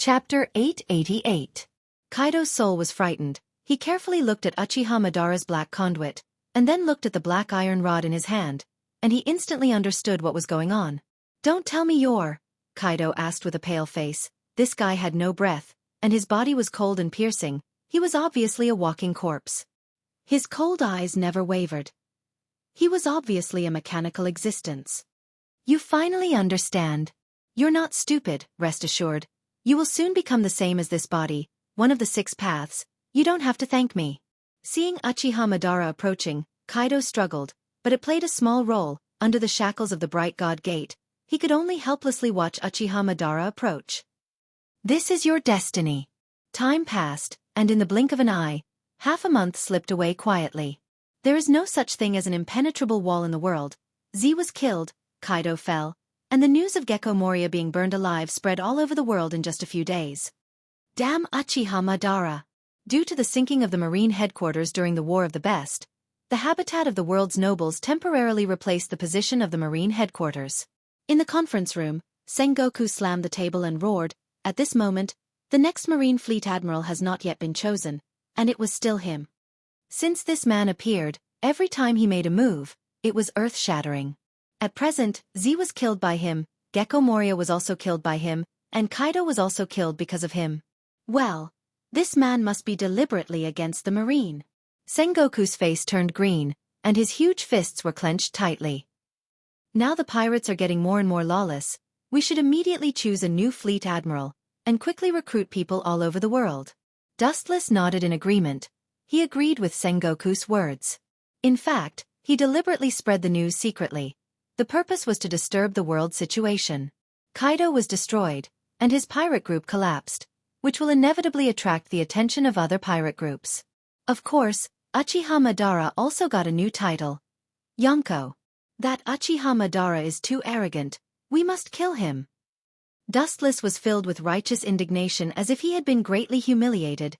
Chapter 888. Kaido's soul was frightened. He carefully looked at Uchiha Madara's black conduit, and then looked at the black iron rod in his hand, and he instantly understood what was going on. "Don't tell me you're..." Kaido asked with a pale face. This guy had no breath, and his body was cold and piercing. He was obviously a walking corpse. His cold eyes never wavered. He was obviously a mechanical existence. "You finally understand. You're not stupid, rest assured. You will soon become the same as this body, one of the 6 paths. You don't have to thank me." Seeing Uchiha Madara approaching, Kaido struggled, but it played a small role. Under the shackles of the Bright God Gate, he could only helplessly watch Uchiha Madara approach. "This is your destiny." Time passed, and in the blink of an eye, half a month slipped away quietly. There is no such thing as an impenetrable wall in the world. Z was killed, Kaido fell, and the news of Gecko Moria being burned alive spread all over the world in just a few days. Damn Uchiha Madara. Due to the sinking of the marine headquarters during the War of the Best, the habitat of the world's nobles temporarily replaced the position of the marine headquarters. In the conference room, Sengoku slammed the table and roared, "At this moment, the next Marine Fleet Admiral has not yet been chosen, and it was still him." Since this man appeared, every time he made a move, it was earth-shattering. At present, Z was killed by him, Gecko Moria was also killed by him, and Kaido was also killed because of him. Well, this man must be deliberately against the Marine. Sengoku's face turned green, and his huge fists were clenched tightly. Now the pirates are getting more and more lawless. We should immediately choose a new fleet admiral, and quickly recruit people all over the world. Dustless nodded in agreement. He agreed with Sengoku's words. In fact, he deliberately spread the news secretly. The purpose was to disturb the world situation. Kaido was destroyed, and his pirate group collapsed, which will inevitably attract the attention of other pirate groups. Of course, Uchiha Madara also got a new title. Yonko. That Uchiha Madara is too arrogant. We must kill him. Dustless was filled with righteous indignation as if he had been greatly humiliated,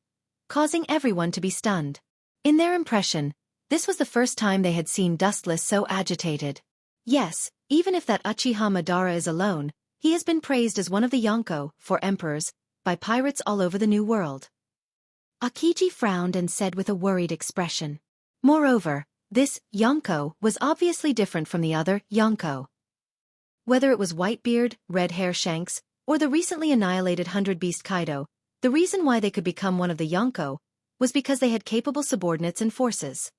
causing everyone to be stunned. In their impression, this was the first time they had seen Dustless so agitated. Yes, even if that Uchiha Madara is alone, he has been praised as one of the Yonko, 4 emperors, by pirates all over the New World. Akiji frowned and said with a worried expression. Moreover, this Yonko was obviously different from the other Yonko. Whether it was Whitebeard, Red Hair Shanks, or the recently annihilated 100-beast Kaido, the reason why they could become one of the Yonko was because they had capable subordinates and forces.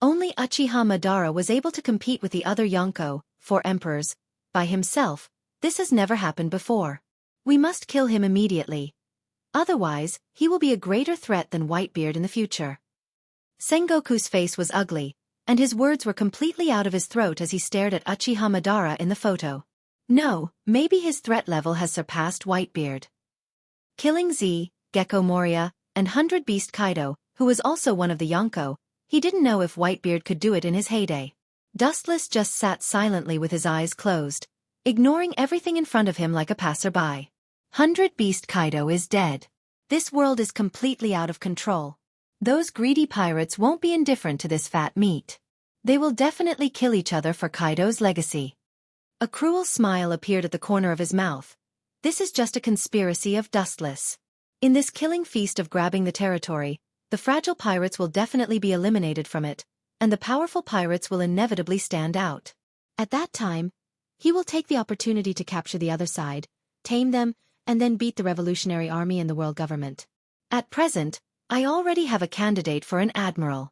Only Uchiha Madara was able to compete with the other Yonko, 4 emperors, by himself. This has never happened before. We must kill him immediately. Otherwise, he will be a greater threat than Whitebeard in the future. Sengoku's face was ugly, and his words were completely out of his throat as he stared at Uchiha Madara in the photo. No, maybe his threat level has surpassed Whitebeard. Killing Z, Gecko Moria, and 100-beast Kaido, who was also one of the Yonko, he didn't know if Whitebeard could do it in his heyday. Dustless just sat silently with his eyes closed, ignoring everything in front of him like a passerby. 100-beast Kaido is dead. This world is completely out of control. Those greedy pirates won't be indifferent to this fat meat. They will definitely kill each other for Kaido's legacy. A cruel smile appeared at the corner of his mouth. This is just a conspiracy of Dustless. In this killing feast of grabbing the territory, the fragile pirates will definitely be eliminated from it, and the powerful pirates will inevitably stand out. At that time, he will take the opportunity to capture the other side, tame them, and then beat the revolutionary army and the world government. At present, I already have a candidate for an admiral.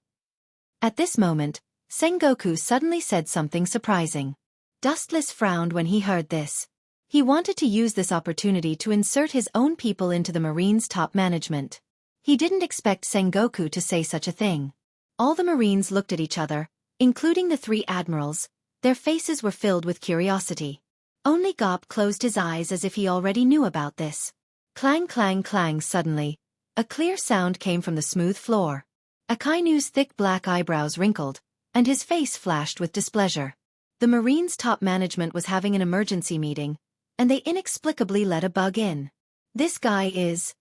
At this moment, Sengoku suddenly said something surprising. Dustless frowned when he heard this. He wanted to use this opportunity to insert his own people into the Marines' top management. He didn't expect Sengoku to say such a thing. All the Marines looked at each other, including the 3 admirals. Their faces were filled with curiosity. Only Gop closed his eyes as if he already knew about this. Clang clang clang suddenly. A clear sound came from the smooth floor. Akainu's thick black eyebrows wrinkled, and his face flashed with displeasure. The Marines' top management was having an emergency meeting, and they inexplicably let a bug in. This guy is...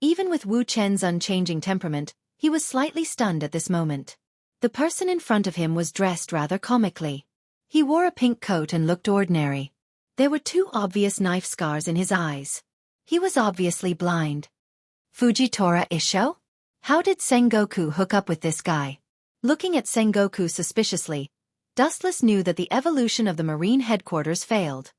Even with Wu Chen's unchanging temperament, he was slightly stunned at this moment. The person in front of him was dressed rather comically. He wore a pink coat and looked ordinary. There were two obvious knife scars in his eyes. He was obviously blind. Fujitora Isho? How did Sengoku hook up with this guy? Looking at Sengoku suspiciously, Dustless knew that the evolution of the Marine headquarters failed.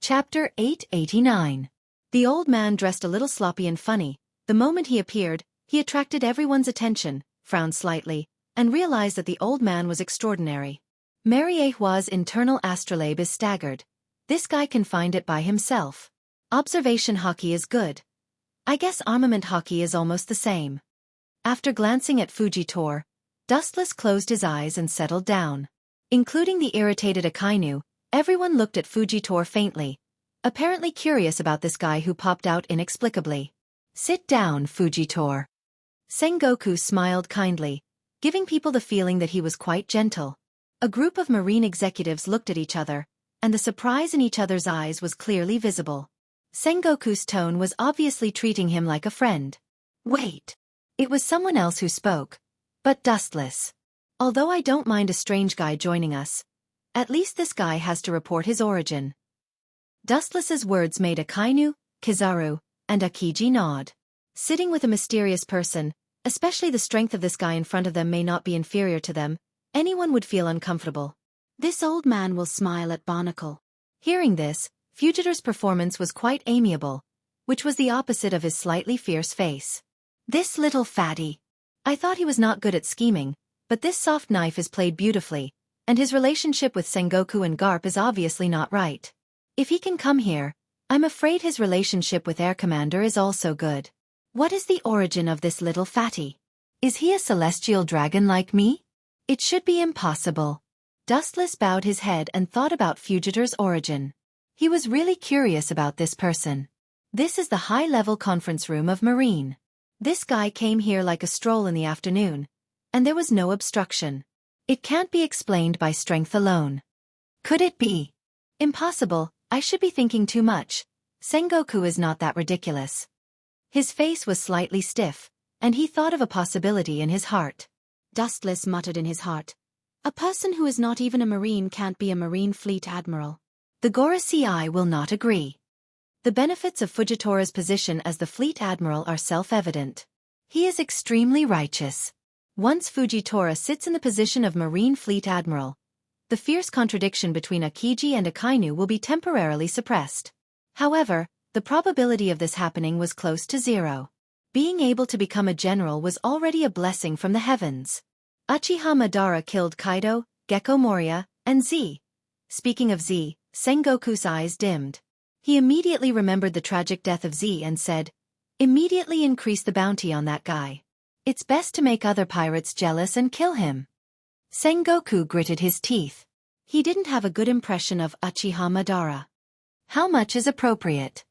Chapter 889. The old man dressed a little sloppy and funny. The moment he appeared, he attracted everyone's attention, frowned slightly, and realized that the old man was extraordinary. Mariehua's internal astrolabe is staggered. This guy can find it by himself. Observation hockey is good. I guess armament hockey is almost the same. After glancing at Fujitora, Dustless closed his eyes and settled down. Including the irritated Akainu, everyone looked at Fujitora faintly, apparently curious about this guy who popped out inexplicably. Sit down, Fujitora. Sengoku smiled kindly, giving people the feeling that he was quite gentle. A group of Marine executives looked at each other, and the surprise in each other's eyes was clearly visible. Sengoku's tone was obviously treating him like a friend. Wait. It was someone else who spoke. But Dustless. Although I don't mind a strange guy joining us, at least this guy has to report his origin. Dustless's words made Akainu, Kizaru, and Akiji nod. Sitting with a mysterious person, especially the strength of this guy in front of them may not be inferior to them, anyone would feel uncomfortable. This old man will smile at Barnacle. Hearing this, Fujitor's performance was quite amiable, which was the opposite of his slightly fierce face. This little fatty. I thought he was not good at scheming, but this soft knife is played beautifully, and his relationship with Sengoku and Garp is obviously not right. If he can come here, I'm afraid his relationship with Air Commander is also good. What is the origin of this little fatty? Is he a celestial dragon like me? It should be impossible. Dustless bowed his head and thought about Fujitor's origin. He was really curious about this person. This is the high-level conference room of Marine. This guy came here like a stroll in the afternoon, and there was no obstruction. It can't be explained by strength alone. Could it be? Impossible, I should be thinking too much. Sengoku is not that ridiculous. His face was slightly stiff, and he thought of a possibility in his heart. Dustless muttered in his heart. A person who is not even a Marine can't be a Marine Fleet Admiral. The Gorosei will not agree. The benefits of Fujitora's position as the Fleet Admiral are self-evident. He is extremely righteous. Once Fujitora sits in the position of Marine Fleet Admiral, the fierce contradiction between Akiji and Akainu will be temporarily suppressed. However, the probability of this happening was close to zero. Being able to become a general was already a blessing from the heavens. Uchiha Madara killed Kaido, Gekko Moria, and Z. Speaking of Z, Sengoku's eyes dimmed. He immediately remembered the tragic death of Z and said, "Immediately increase the bounty on that guy. It's best to make other pirates jealous and kill him." Sengoku gritted his teeth. He didn't have a good impression of Uchiha Madara. How much is appropriate?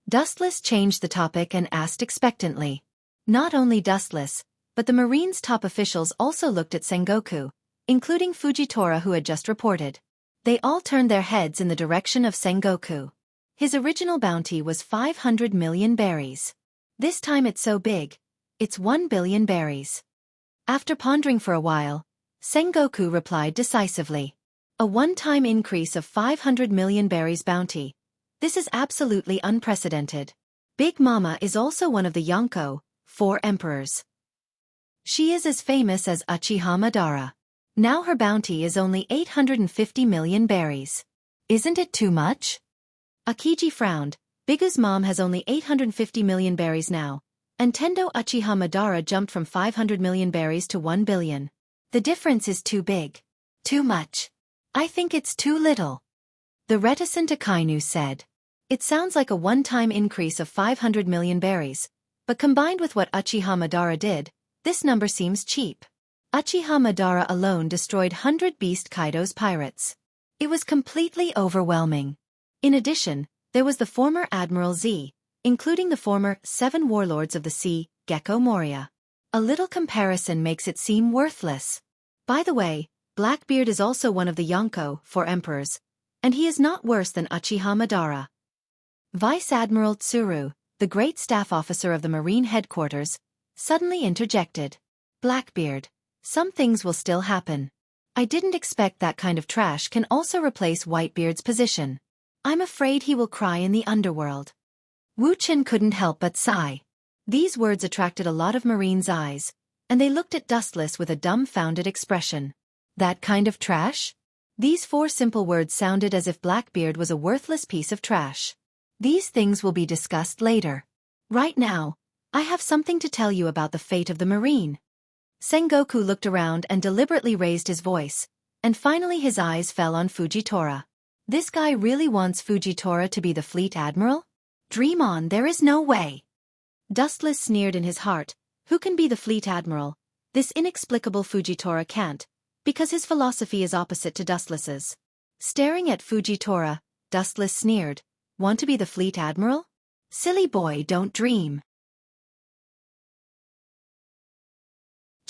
Dustless changed the topic and asked expectantly. Not only Dustless, but the Marine's top officials also looked at Sengoku, including Fujitora who had just reported. They all turned their heads in the direction of Sengoku. His original bounty was 500 million berries. This time it's so big, it's 1 billion berries. After pondering for a while, Sengoku replied decisively. A one-time increase of 500 million berries bounty. This is absolutely unprecedented. Big Mama is also one of the Yonko, 4 emperors. She is as famous as Uchiha Madara. Now her bounty is only 850 million berries. Isn't it too much? Akiji frowned. Bigu's mom has only 850 million berries now, and Tendo Uchiha Madara jumped from 500 million berries to 1 billion. The difference is too big. Too much. I think it's too little. The reticent Akainu said. It sounds like a one-time increase of 500 million berries, but combined with what Uchiha Madara did, this number seems cheap. Uchiha Madara alone destroyed 100 Beast Kaido's pirates. It was completely overwhelming. In addition, there was the former Admiral Z, including the former 7 warlords of the sea, Gekko Moria. A little comparison makes it seem worthless. By the way, Blackbeard is also one of the Yonko, 4 emperors, and he is not worse than Uchiha Madara. Vice Admiral Tsuru, the great staff officer of the Marine headquarters, suddenly interjected. Blackbeard. Some things will still happen. I didn't expect that kind of trash can also replace Whitebeard's position. I'm afraid he will cry in the underworld. Wu Qin couldn't help but sigh. These words attracted a lot of Marines' eyes, and they looked at Dustless with a dumbfounded expression. That kind of trash? These 4 simple words sounded as if Blackbeard was a worthless piece of trash. These things will be discussed later. Right now, I have something to tell you about the fate of the Marine. Sengoku looked around and deliberately raised his voice, and finally his eyes fell on Fujitora. This guy really wants Fujitora to be the fleet admiral? Dream on, there is no way. Dustless sneered in his heart, who can be the fleet admiral? This inexplicable Fujitora can't, because his philosophy is opposite to Dustless's. Staring at Fujitora, Dustless sneered, want to be the fleet admiral? Silly boy, don't dream.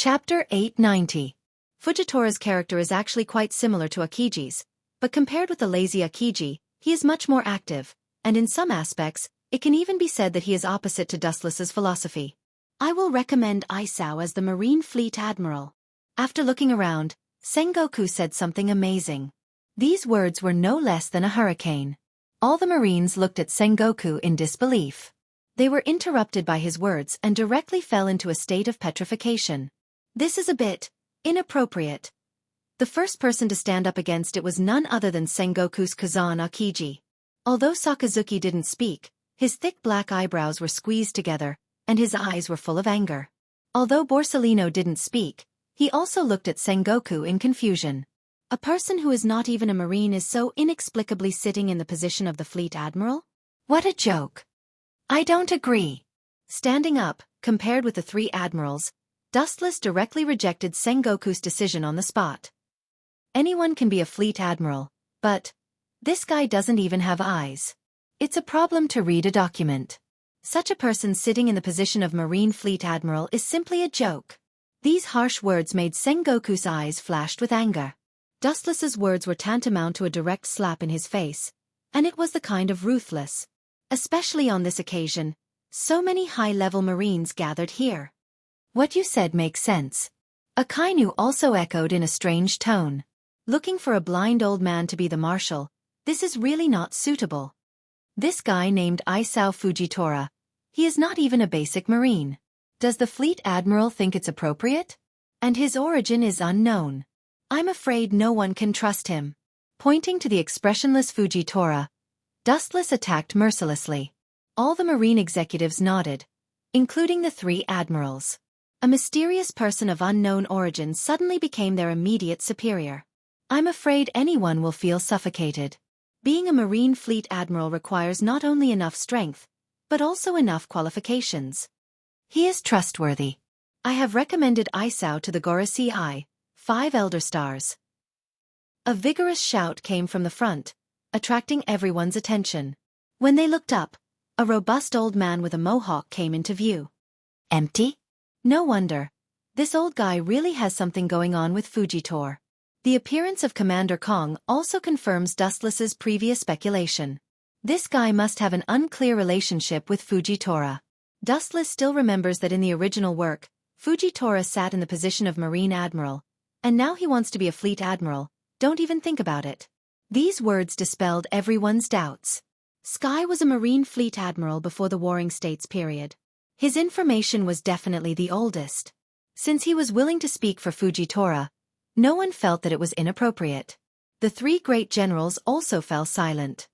Chapter 890. Fujitora's character is actually quite similar to Akiji's, but compared with the lazy Akiji, he is much more active, and in some aspects, it can even be said that he is opposite to Dustless's philosophy. I will recommend Isao as the Marine Fleet Admiral. After looking around, Sengoku said something amazing. These words were no less than a hurricane. All the Marines looked at Sengoku in disbelief. They were interrupted by his words and directly fell into a state of petrification. This is a bit inappropriate. The first person to stand up against it was none other than Sengoku's cousin Akiji. Although Sakazuki didn't speak, his thick black eyebrows were squeezed together, and his eyes were full of anger. Although Borsellino didn't speak, he also looked at Sengoku in confusion. A person who is not even a Marine is so inexplicably sitting in the position of the fleet admiral? What a joke. I don't agree. Standing up, compared with the 3 admirals, Dustless directly rejected Sengoku's decision on the spot. Anyone can be a fleet admiral, but this guy doesn't even have eyes. It's a problem to read a document. Such a person sitting in the position of Marine Fleet Admiral is simply a joke. These harsh words made Sengoku's eyes flashed with anger. Dustless's words were tantamount to a direct slap in his face, and it was the kind of ruthless. Especially on this occasion, so many high-level Marines gathered here. What you said makes sense. Akainu also echoed in a strange tone. Looking for a blind old man to be the marshal, this is really not suitable. This guy named Isao Fujitora, he is not even a basic Marine. Does the fleet admiral think it's appropriate? And his origin is unknown. I'm afraid no one can trust him. Pointing to the expressionless Fujitora, Dustless attacked mercilessly. All the Marine executives nodded, including the 3 admirals. A mysterious person of unknown origin suddenly became their immediate superior. I'm afraid anyone will feel suffocated. Being a Marine Fleet Admiral requires not only enough strength, but also enough qualifications. He is trustworthy. I have recommended Isao to the Gorosei I, 5 Elder Stars. A vigorous shout came from the front, attracting everyone's attention. When they looked up, a robust old man with a mohawk came into view. Empty? No wonder. This old guy really has something going on with Fujitor. The appearance of Commander Kong also confirms Dustless's previous speculation. This guy must have an unclear relationship with Fujitora. Dustless still remembers that in the original work, Fujitora sat in the position of Marine Admiral, and now he wants to be a Fleet Admiral. Don't even think about it. These words dispelled everyone's doubts. Sky was a Marine Fleet Admiral before the Warring States period. His information was definitely the oldest. Since he was willing to speak for Fujitora, no one felt that it was inappropriate. The 3 great generals also fell silent.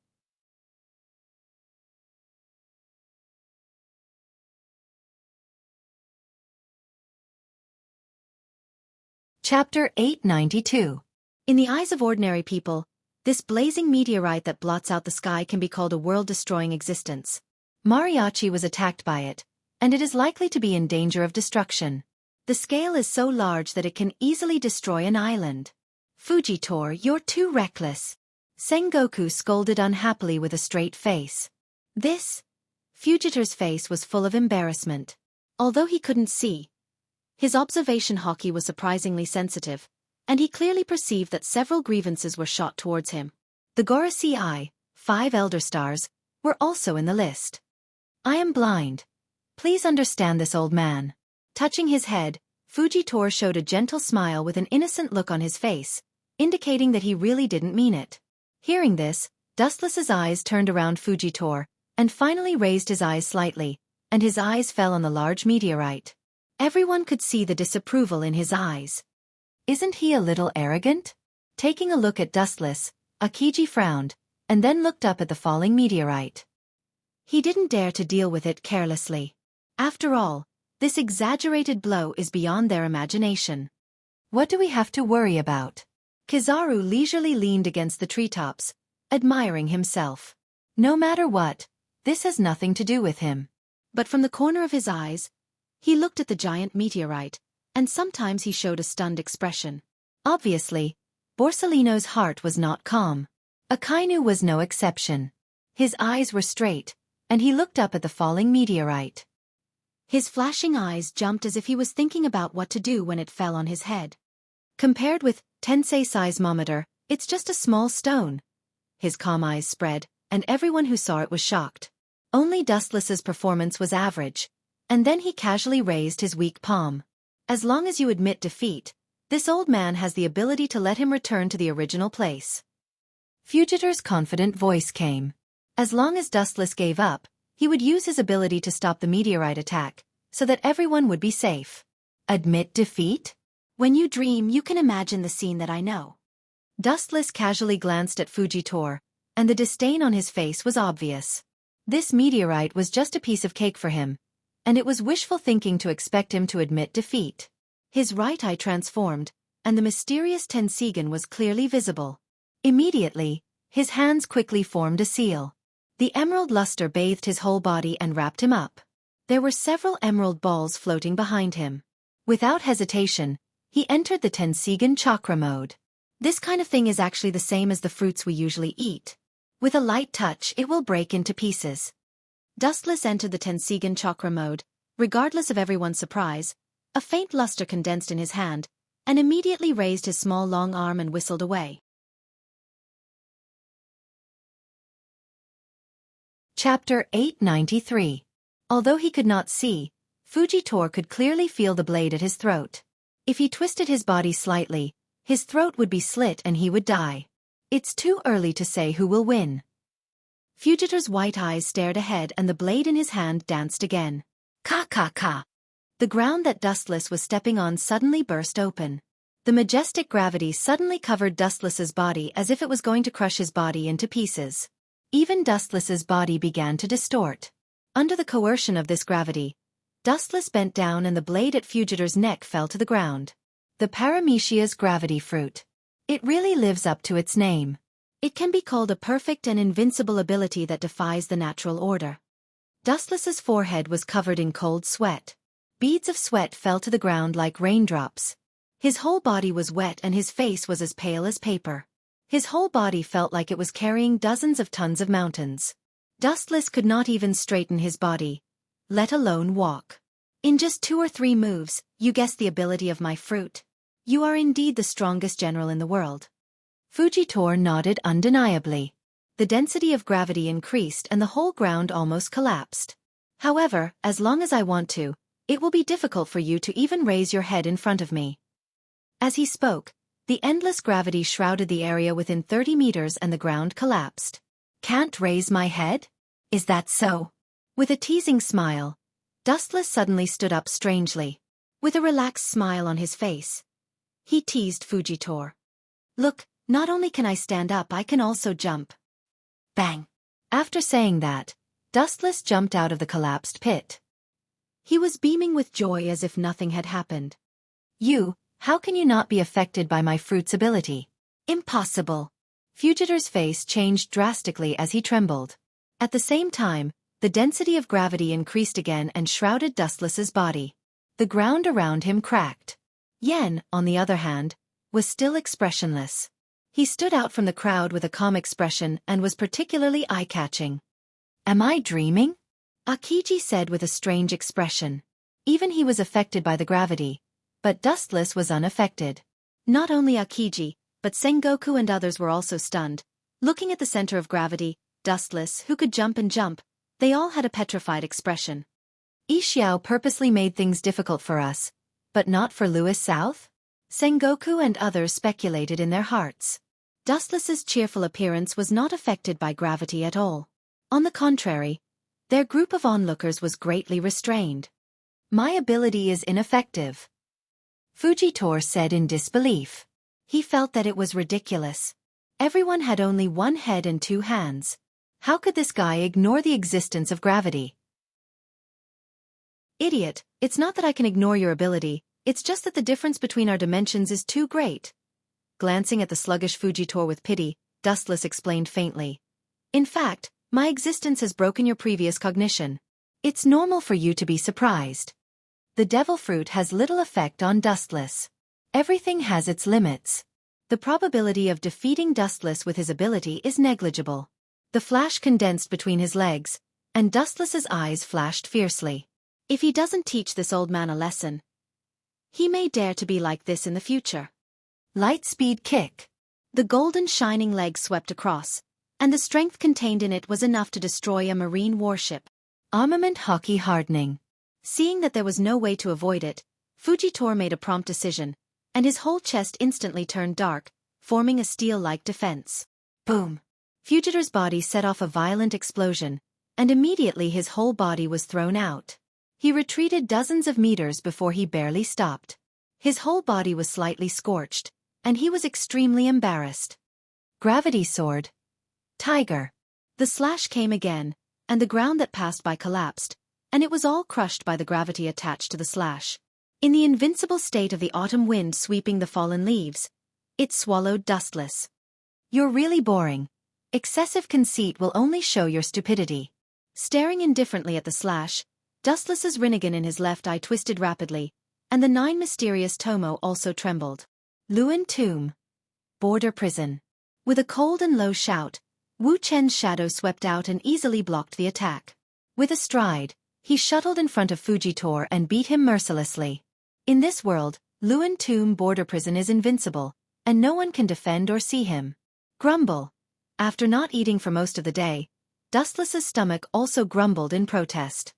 Chapter 892. In the eyes of ordinary people, this blazing meteorite that blots out the sky can be called a world-destroying existence. Mariachi was attacked by it, and it is likely to be in danger of destruction. The scale is so large that it can easily destroy an island. Fujitor, you're too reckless. Sengoku scolded unhappily with a straight face. Fujitor's face was full of embarrassment. Although he couldn't see, his observation hockey was surprisingly sensitive, and he clearly perceived that several grievances were shot towards him. The Gorosei I, 5 Elder Stars, were also in the list. I am blind. Please understand this old man. Touching his head, Fujitor showed a gentle smile with an innocent look on his face, indicating that he really didn't mean it. Hearing this, Dustless's eyes turned around Fujitor, and finally raised his eyes slightly, and his eyes fell on the large meteorite. Everyone could see the disapproval in his eyes. Isn't he a little arrogant? Taking a look at Dustless, Akiji frowned, and then looked up at the falling meteorite. He didn't dare to deal with it carelessly. After all, this exaggerated blow is beyond their imagination. What do we have to worry about? Kizaru leisurely leaned against the treetops, admiring himself. No matter what, this has nothing to do with him. But from the corner of his eyes, he looked at the giant meteorite, and sometimes he showed a stunned expression. Obviously, Borsellino's heart was not calm. Akainu was no exception. His eyes were straight, and he looked up at the falling meteorite. His flashing eyes jumped as if he was thinking about what to do when it fell on his head. Compared with Tensei seismometer, it's just a small stone. His calm eyes spread, and everyone who saw it was shocked. Only Dustless's performance was average, and then he casually raised his weak palm. As long as you admit defeat, this old man has the ability to let him return to the original place. Fugitor's confident voice came. As long as Dustless gave up, he would use his ability to stop the meteorite attack, so that everyone would be safe. Admit defeat? When you dream, you can imagine the scene that I know. Dustless casually glanced at Fujitor, and the disdain on his face was obvious. This meteorite was just a piece of cake for him, and it was wishful thinking to expect him to admit defeat. His right eye transformed, and the mysterious Tensigen was clearly visible. Immediately, his hands quickly formed a seal. The emerald luster bathed his whole body and wrapped him up. There were several emerald balls floating behind him. Without hesitation, he entered the Tensigen chakra mode. This kind of thing is actually the same as the fruits we usually eat. With a light touch, it will break into pieces. Dustless entered the Tensigen chakra mode, regardless of everyone's surprise. A faint luster condensed in his hand, and immediately raised his small long arm and whistled away. Chapter 893. Although he could not see, Fujitor could clearly feel the blade at his throat. If he twisted his body slightly, his throat would be slit and he would die. It's too early to say who will win. Fugitor's white eyes stared ahead and the blade in his hand danced again. Ka ka ka. The ground that Dustless was stepping on suddenly burst open. The majestic gravity suddenly covered Dustless's body as if it was going to crush his body into pieces. Even Dustless's body began to distort. Under the coercion of this gravity, Dustless bent down and the blade at Fugitor's neck fell to the ground. The Paramecia's gravity fruit. It really lives up to its name. It can be called a perfect and invincible ability that defies the natural order. Dustless's forehead was covered in cold sweat. Beads of sweat fell to the ground like raindrops. His whole body was wet and his face was as pale as paper. His whole body felt like it was carrying dozens of tons of mountains. Dustless could not even straighten his body, let alone walk. In just 2 or 3 moves, you guessed the ability of my fruit. You are indeed the strongest general in the world. Fujitor nodded undeniably. The density of gravity increased and the whole ground almost collapsed. However, as long as I want to, it will be difficult for you to even raise your head in front of me. As he spoke, the endless gravity shrouded the area within 30 meters and the ground collapsed. Can't raise my head? Is that so? With a teasing smile, Dustless suddenly stood up strangely. With a relaxed smile on his face, he teased Fujitor. Look, not only can I stand up, I can also jump. Bang! After saying that, Dustless jumped out of the collapsed pit. He was beaming with joy as if nothing had happened. How can you not be affected by my fruit's ability? Impossible. Fugitor's face changed drastically as he trembled. At the same time, the density of gravity increased again and shrouded Dustless's body. The ground around him cracked. Yen, on the other hand, was still expressionless. He stood out from the crowd with a calm expression and was particularly eye-catching. Am I dreaming? Akiji said with a strange expression. Even he was affected by the gravity, but Dustless was unaffected. Not only Akiji, but Sengoku and others were also stunned. Looking at the center of gravity, Dustless, who could jump and jump, they all had a petrified expression. Xiao purposely made things difficult for us. But not for Lewis South? Sengoku and others speculated in their hearts. Dustless's cheerful appearance was not affected by gravity at all. On the contrary, their group of onlookers was greatly restrained. My ability is ineffective, Fujitor said in disbelief. He felt that it was ridiculous. Everyone had only one head and two hands. How could this guy ignore the existence of gravity? Idiot, it's not that I can ignore your ability, it's just that the difference between our dimensions is too great. Glancing at the sluggish Fujitor with pity, Dustless explained faintly. In fact, my existence has broken your previous cognition. It's normal for you to be surprised. The devil fruit has little effect on Dustless. Everything has its limits. The probability of defeating Dustless with his ability is negligible. The flash condensed between his legs, and Dustless's eyes flashed fiercely. If he doesn't teach this old man a lesson, he may dare to be like this in the future. Light speed kick. The golden shining leg swept across, and the strength contained in it was enough to destroy a marine warship. Armament hockey hardening. Seeing that there was no way to avoid it, Fujitor made a prompt decision, and his whole chest instantly turned dark, forming a steel-like defense. Boom! Fujitor's body set off a violent explosion, and immediately his whole body was thrown out. He retreated dozens of meters before he barely stopped. His whole body was slightly scorched, and he was extremely embarrassed. Gravity sword. Tiger. The slash came again, and the ground that passed by collapsed, and it was all crushed by the gravity attached to the slash. In the invincible state of the autumn wind sweeping the fallen leaves, it swallowed Dustless. You're really boring. Excessive conceit will only show your stupidity. Staring indifferently at the slash, Dustless's Rinnegan in his left eye twisted rapidly, and the 9 mysterious Tomo also trembled. Luyện Tomb. Border prison. With a cold and low shout, Wu Chen's shadow swept out and easily blocked the attack. With a stride, he shuttled in front of Fujitor and beat him mercilessly. In this world, Luyện Tomb border prison is invincible, and no one can defend or see him. Grumble. After not eating for most of the day, Dustless's stomach also grumbled in protest.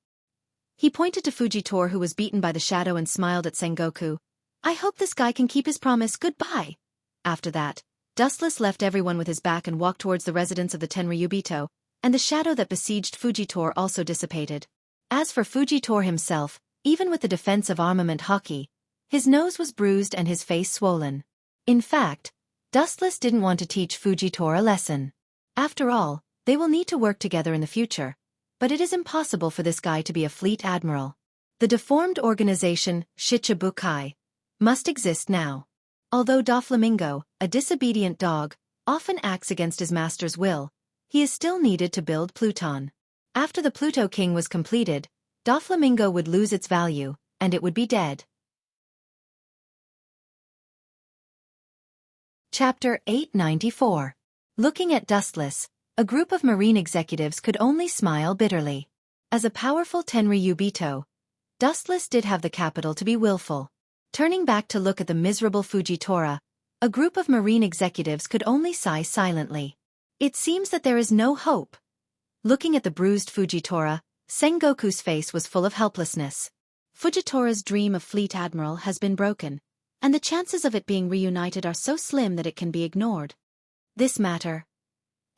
He pointed to Fujitor, who was beaten by the shadow, and smiled at Sengoku. I hope this guy can keep his promise. Goodbye. After that, Dustless left everyone with his back and walked towards the residence of the Tenryubito, and the shadow that besieged Fujitor also dissipated. As for Fujitor himself, even with the defense of armament hockey, his nose was bruised and his face swollen. In fact, Dustless didn't want to teach Fujitor a lesson. After all, they will need to work together in the future, but it is impossible for this guy to be a fleet admiral. The deformed organization, Shichibukai, must exist now. Although Doflamingo, a disobedient dog, often acts against his master's will, he is still needed to build Pluton. After the Pluto King was completed, Doflamingo would lose its value, and it would be dead. Chapter 894. Looking at Dustless, a group of marine executives could only smile bitterly. As a powerful Tenryubito, Dustless did have the capital to be willful. Turning back to look at the miserable Fujitora, a group of marine executives could only sigh silently. It seems that there is no hope. Looking at the bruised Fujitora, Sengoku's face was full of helplessness. Fujitora's dream of fleet admiral has been broken, and the chances of it being reunited are so slim that it can be ignored. This matter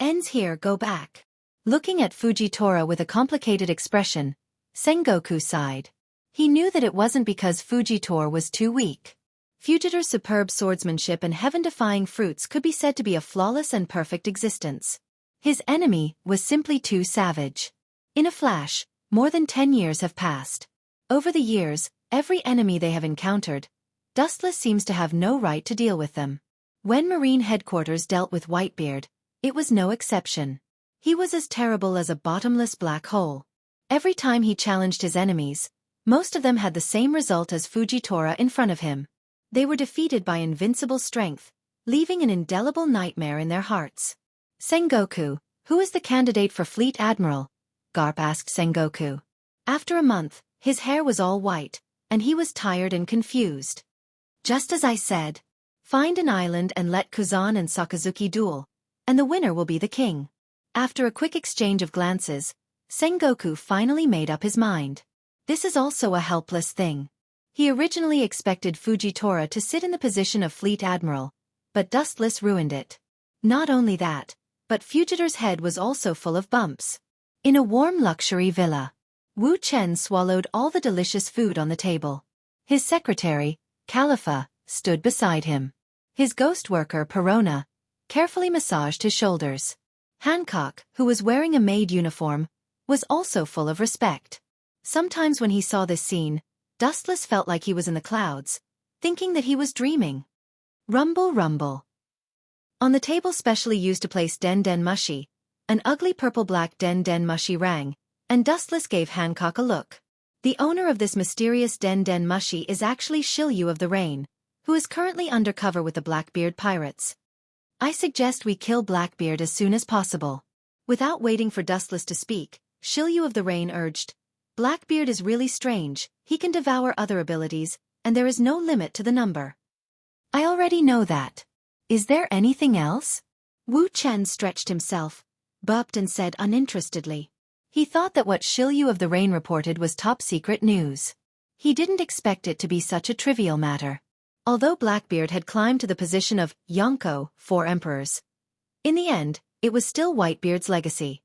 ends here. Go back. Looking at Fujitora with a complicated expression, Sengoku sighed. He knew that it wasn't because Fujitor was too weak. Fujitor's superb swordsmanship and heaven-defying fruits could be said to be a flawless and perfect existence. His enemy was simply too savage. In a flash, more than 10 years have passed. Over the years, every enemy they have encountered, Dustless seems to have no right to deal with them. When Marine Headquarters dealt with Whitebeard, it was no exception. He was as terrible as a bottomless black hole. Every time he challenged his enemies, most of them had the same result as Fujitora in front of him. They were defeated by invincible strength, leaving an indelible nightmare in their hearts. Sengoku, who is the candidate for Fleet Admiral? Garp asked Sengoku. After a month, his hair was all white, and he was tired and confused. Just as I said. Find an island and let Kuzan and Sakazuki duel, and the winner will be the king. After a quick exchange of glances, Sengoku finally made up his mind. This is also a helpless thing. He originally expected Fujitora to sit in the position of Fleet Admiral, but Dustless ruined it. Not only that, but Fugitor's head was also full of bumps. In a warm luxury villa, Wu Chen swallowed all the delicious food on the table. His secretary, Khalifa, stood beside him. His ghost worker, Perona, carefully massaged his shoulders. Hancock, who was wearing a maid uniform, was also full of respect. Sometimes when he saw this scene, Dustless felt like he was in the clouds, thinking that he was dreaming. Rumble, rumble. On the table specially used to place Den Den Mushi, an ugly purple-black Den Den Mushi rang, and Dustless gave Hancock a look. The owner of this mysterious Den Den Mushi is actually Shilyu of the Rain, who is currently undercover with the Blackbeard pirates. I suggest we kill Blackbeard as soon as possible. Without waiting for Dustless to speak, Shilyu of the Rain urged, Blackbeard is really strange, he can devour other abilities, and there is no limit to the number. I already know that. Is there anything else? Wu Chen stretched himself, burped and said uninterestedly. He thought that what Shilyu of the Rain reported was top-secret news. He didn't expect it to be such a trivial matter. Although Blackbeard had climbed to the position of Yonko, 4 emperors, in the end, it was still Whitebeard's legacy.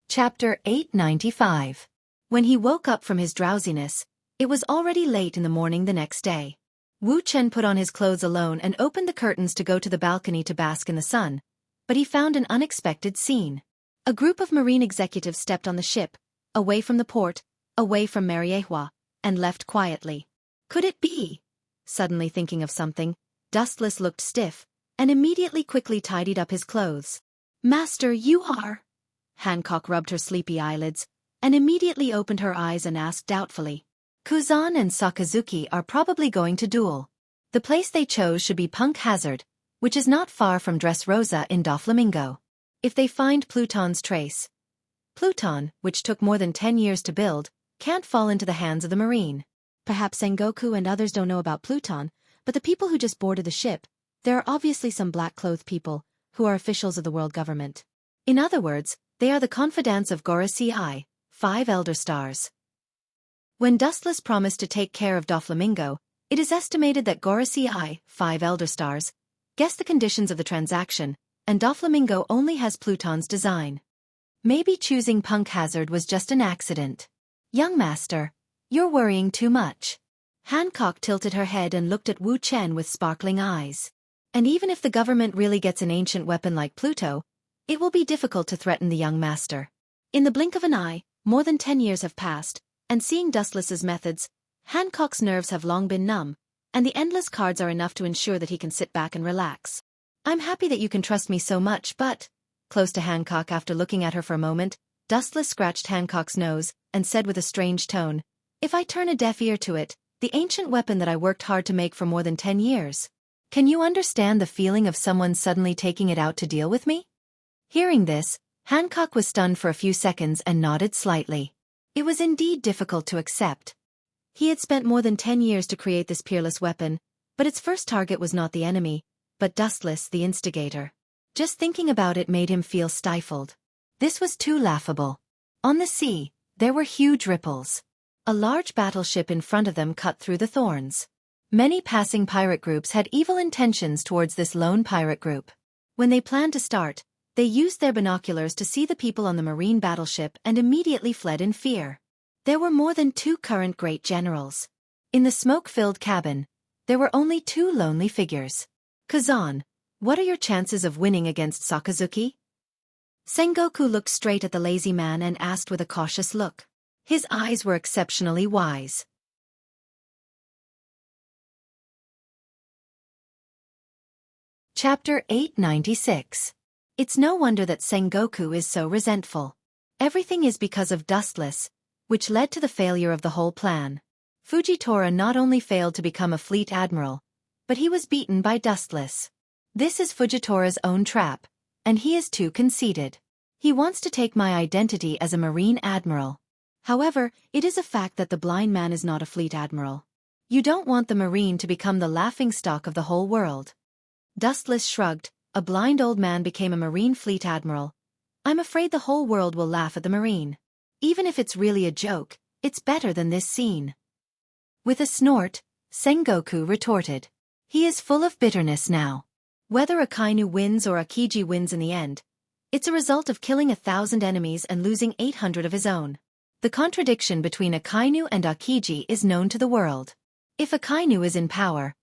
Chapter 895. When he woke up from his drowsiness, it was already late in the morning the next day. Wu Chen put on his clothes alone and opened the curtains to go to the balcony to bask in the sun, but he found an unexpected scene. A group of marine executives stepped on the ship, away from the port, away from Mariehua, and left quietly. Could it be? Suddenly thinking of something, Dustless looked stiff, and immediately quickly tidied up his clothes. Master, you are... Hancock rubbed her sleepy eyelids, and immediately opened her eyes and asked doubtfully. Kuzan and Sakazuki are probably going to duel. The place they chose should be Punk Hazard, which is not far from Dressrosa in Doflamingo. If they find Pluton's trace. Pluton, which took more than 10 years to build, can't fall into the hands of the Marine. Perhaps Sengoku and others don't know about Pluton, but the people who just boarded the ship, there are obviously some black-clothed people, who are officials of the world government. In other words, they are the confidants of Gorosei, 5 Elder Stars. When Dustless promised to take care of Doflamingo, it is estimated that Gorosei, 5 Elder Stars, guessed the conditions of the transaction, and Doflamingo only has Pluton's design. Maybe choosing Punk Hazard was just an accident. Young master, you're worrying too much. Hancock tilted her head and looked at Wu Chen with sparkling eyes. And even if the government really gets an ancient weapon like Pluto, it will be difficult to threaten the young master. In the blink of an eye, more than 10 years have passed, and seeing Dustless's methods, Hancock's nerves have long been numb, and the endless cards are enough to ensure that he can sit back and relax. I'm happy that you can trust me so much, but... Close to Hancock after looking at her for a moment, Dustless scratched Hancock's nose, and said with a strange tone, if I turn a deaf ear to it, the ancient weapon that I worked hard to make for more than 10 years. Can you understand the feeling of someone suddenly taking it out to deal with me? Hearing this, Hancock was stunned for a few seconds and nodded slightly. It was indeed difficult to accept. He had spent more than 10 years to create this peerless weapon, but its first target was not the enemy, but Dustless, the instigator. Just thinking about it made him feel stifled. This was too laughable. On the sea, there were huge ripples. A large battleship in front of them cut through the thorns. Many passing pirate groups had evil intentions towards this lone pirate group. When they planned to start, they used their binoculars to see the people on the marine battleship and immediately fled in fear. There were more than 2 current great generals. In the smoke-filled cabin, there were only 2 lonely figures. Kazan, what are your chances of winning against Sakazuki? Sengoku looked straight at the lazy man and asked with a cautious look. His eyes were exceptionally wise. Chapter 896. It's no wonder that Sengoku is so resentful. Everything is because of Dustless, which led to the failure of the whole plan. Fujitora not only failed to become a fleet admiral, but he was beaten by Dustless. This is Fujitora's own trap, and he is too conceited. He wants to take my identity as a marine admiral. However, it is a fact that the blind man is not a fleet admiral. You don't want the marine to become the laughingstock of the whole world. Dustless shrugged. A blind old man became a marine fleet admiral. I'm afraid the whole world will laugh at the marine. Even if it's really a joke, it's better than this scene. With a snort, Sengoku retorted. He is full of bitterness now. Whether Akainu wins or Akiji wins in the end, it's a result of killing 1,000 enemies and losing 800 of his own. The contradiction between Akainu and Akiji is known to the world. If Akainu is in power,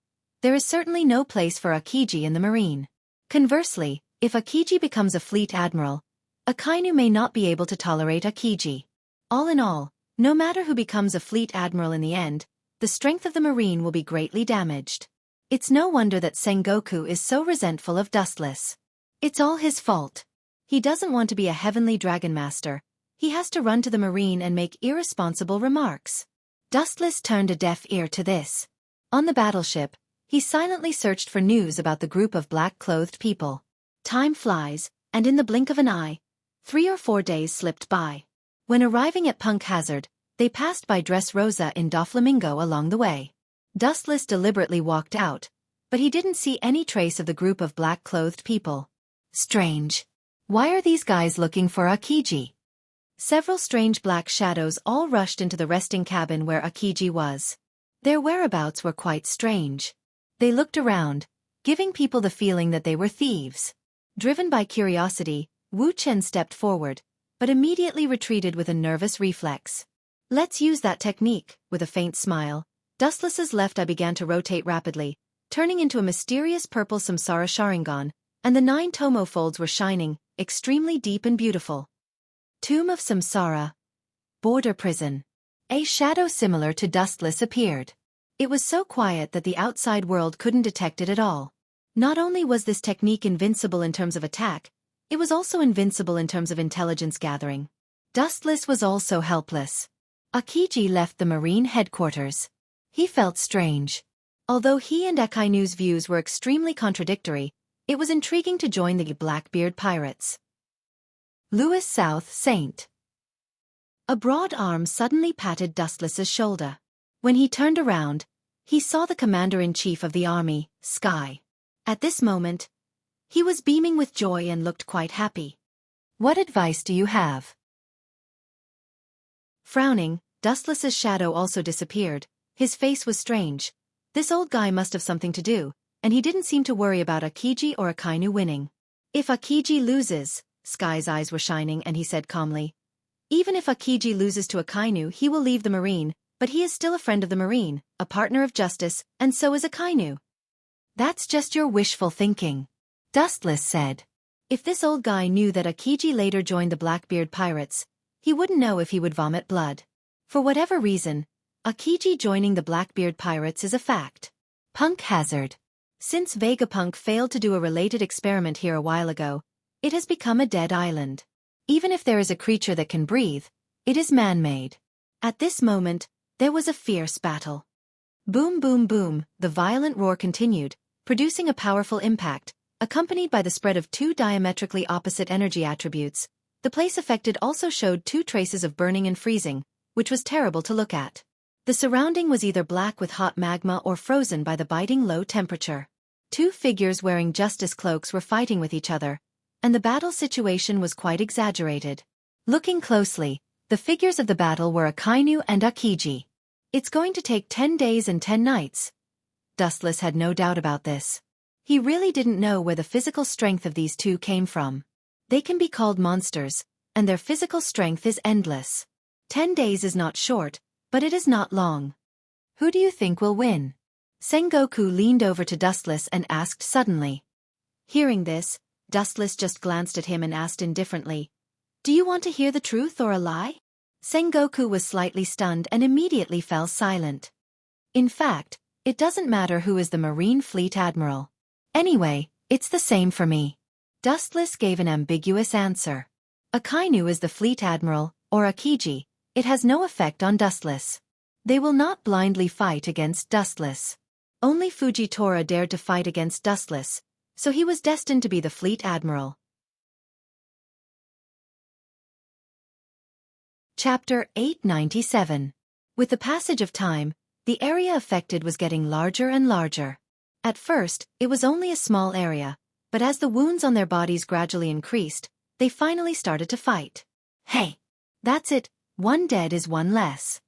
there is certainly no place for Akiji in the marine. Conversely, if Akiji becomes a fleet admiral, Akainu may not be able to tolerate Akiji. All in all, no matter who becomes a fleet admiral in the end, the strength of the marine will be greatly damaged. It's no wonder that Sengoku is so resentful of Dustless. It's all his fault. He doesn't want to be a heavenly dragon master. He has to run to the marine and make irresponsible remarks. Dustless turned a deaf ear to this. On the battleship, he silently searched for news about the group of black-clothed people. Time flies, and in the blink of an eye, 3 or 4 days slipped by. When arriving at Punk Hazard, they passed by Dressrosa in Doflamingo along the way. Dustless deliberately walked out, but he didn't see any trace of the group of black-clothed people. Strange. Why are these guys looking for Akiji? Several strange black shadows all rushed into the resting cabin where Akiji was. Their whereabouts were quite strange. They looked around, giving people the feeling that they were thieves. Driven by curiosity, Wuxia stepped forward, but immediately retreated with a nervous reflex. Let's use that technique, with a faint smile. Dustless's left eye began to rotate rapidly, turning into a mysterious purple Samsara Sharingan, and the 9 Tomo folds were shining, extremely deep and beautiful. Tomb of Samsara. Border prison. A shadow similar to Dustless appeared. It was so quiet that the outside world couldn't detect it at all. Not only was this technique invincible in terms of attack, it was also invincible in terms of intelligence gathering. Dustless was also helpless. Akiji left the marine headquarters. He felt strange. Although he and Akainu's views were extremely contradictory, it was intriguing to join the Blackbeard pirates. Louis South Saint. A broad arm suddenly patted Dustless's shoulder. When he turned around, he saw the commander-in-chief of the army, Sky. At this moment, he was beaming with joy and looked quite happy. What advice do you have? Frowning, Dustless's shadow also disappeared. His face was strange. This old guy must have something to do, and he didn't seem to worry about Akiji or Akainu winning. If Akiji loses, Sky's eyes were shining and he said calmly, even if Akiji loses to Akainu, he will leave the marine, but he is still a friend of the marine, a partner of justice, and so is Akainu. That's just your wishful thinking, Dustless said. If this old guy knew that Akiji later joined the Blackbeard pirates, he wouldn't know if he would vomit blood. For whatever reason, Akiji joining the Blackbeard pirates is a fact. Punk Hazard. Since Vegapunk failed to do a related experiment here a while ago, it has become a dead island. Even if there is a creature that can breathe, it is man-made. At this moment, there was a fierce battle. Boom boom boom, the violent roar continued, producing a powerful impact, accompanied by the spread of 2 diametrically opposite energy attributes. The place affected also showed 2 traces of burning and freezing, which was terrible to look at. The surrounding was either black with hot magma or frozen by the biting low temperature. 2 figures wearing justice cloaks were fighting with each other, and the battle situation was quite exaggerated. Looking closely, the figures of the battle were Akainu and Akiji. It's going to take 10 days and 10 nights. Dustless had no doubt about this. He really didn't know where the physical strength of these 2 came from. They can be called monsters, and their physical strength is endless. 10 days is not short, but it is not long. Who do you think will win? Sengoku leaned over to Dustless and asked suddenly. Hearing this, Dustless just glanced at him and asked indifferently, do you want to hear the truth or a lie? Sengoku was slightly stunned and immediately fell silent. In fact, it doesn't matter who is the Marine Fleet Admiral. Anyway, it's the same for me. Dustless gave an ambiguous answer. Akainu is the Fleet Admiral, or Akiji. It has no effect on Dustless. They will not blindly fight against Dustless. Only Fujitora dared to fight against Dustless, so he was destined to be the Fleet Admiral. Chapter 897. With the passage of time, the area affected was getting larger and larger. At first, it was only a small area, but as the wounds on their bodies gradually increased, they finally started to fight. Hey! That's it, One dead is one less.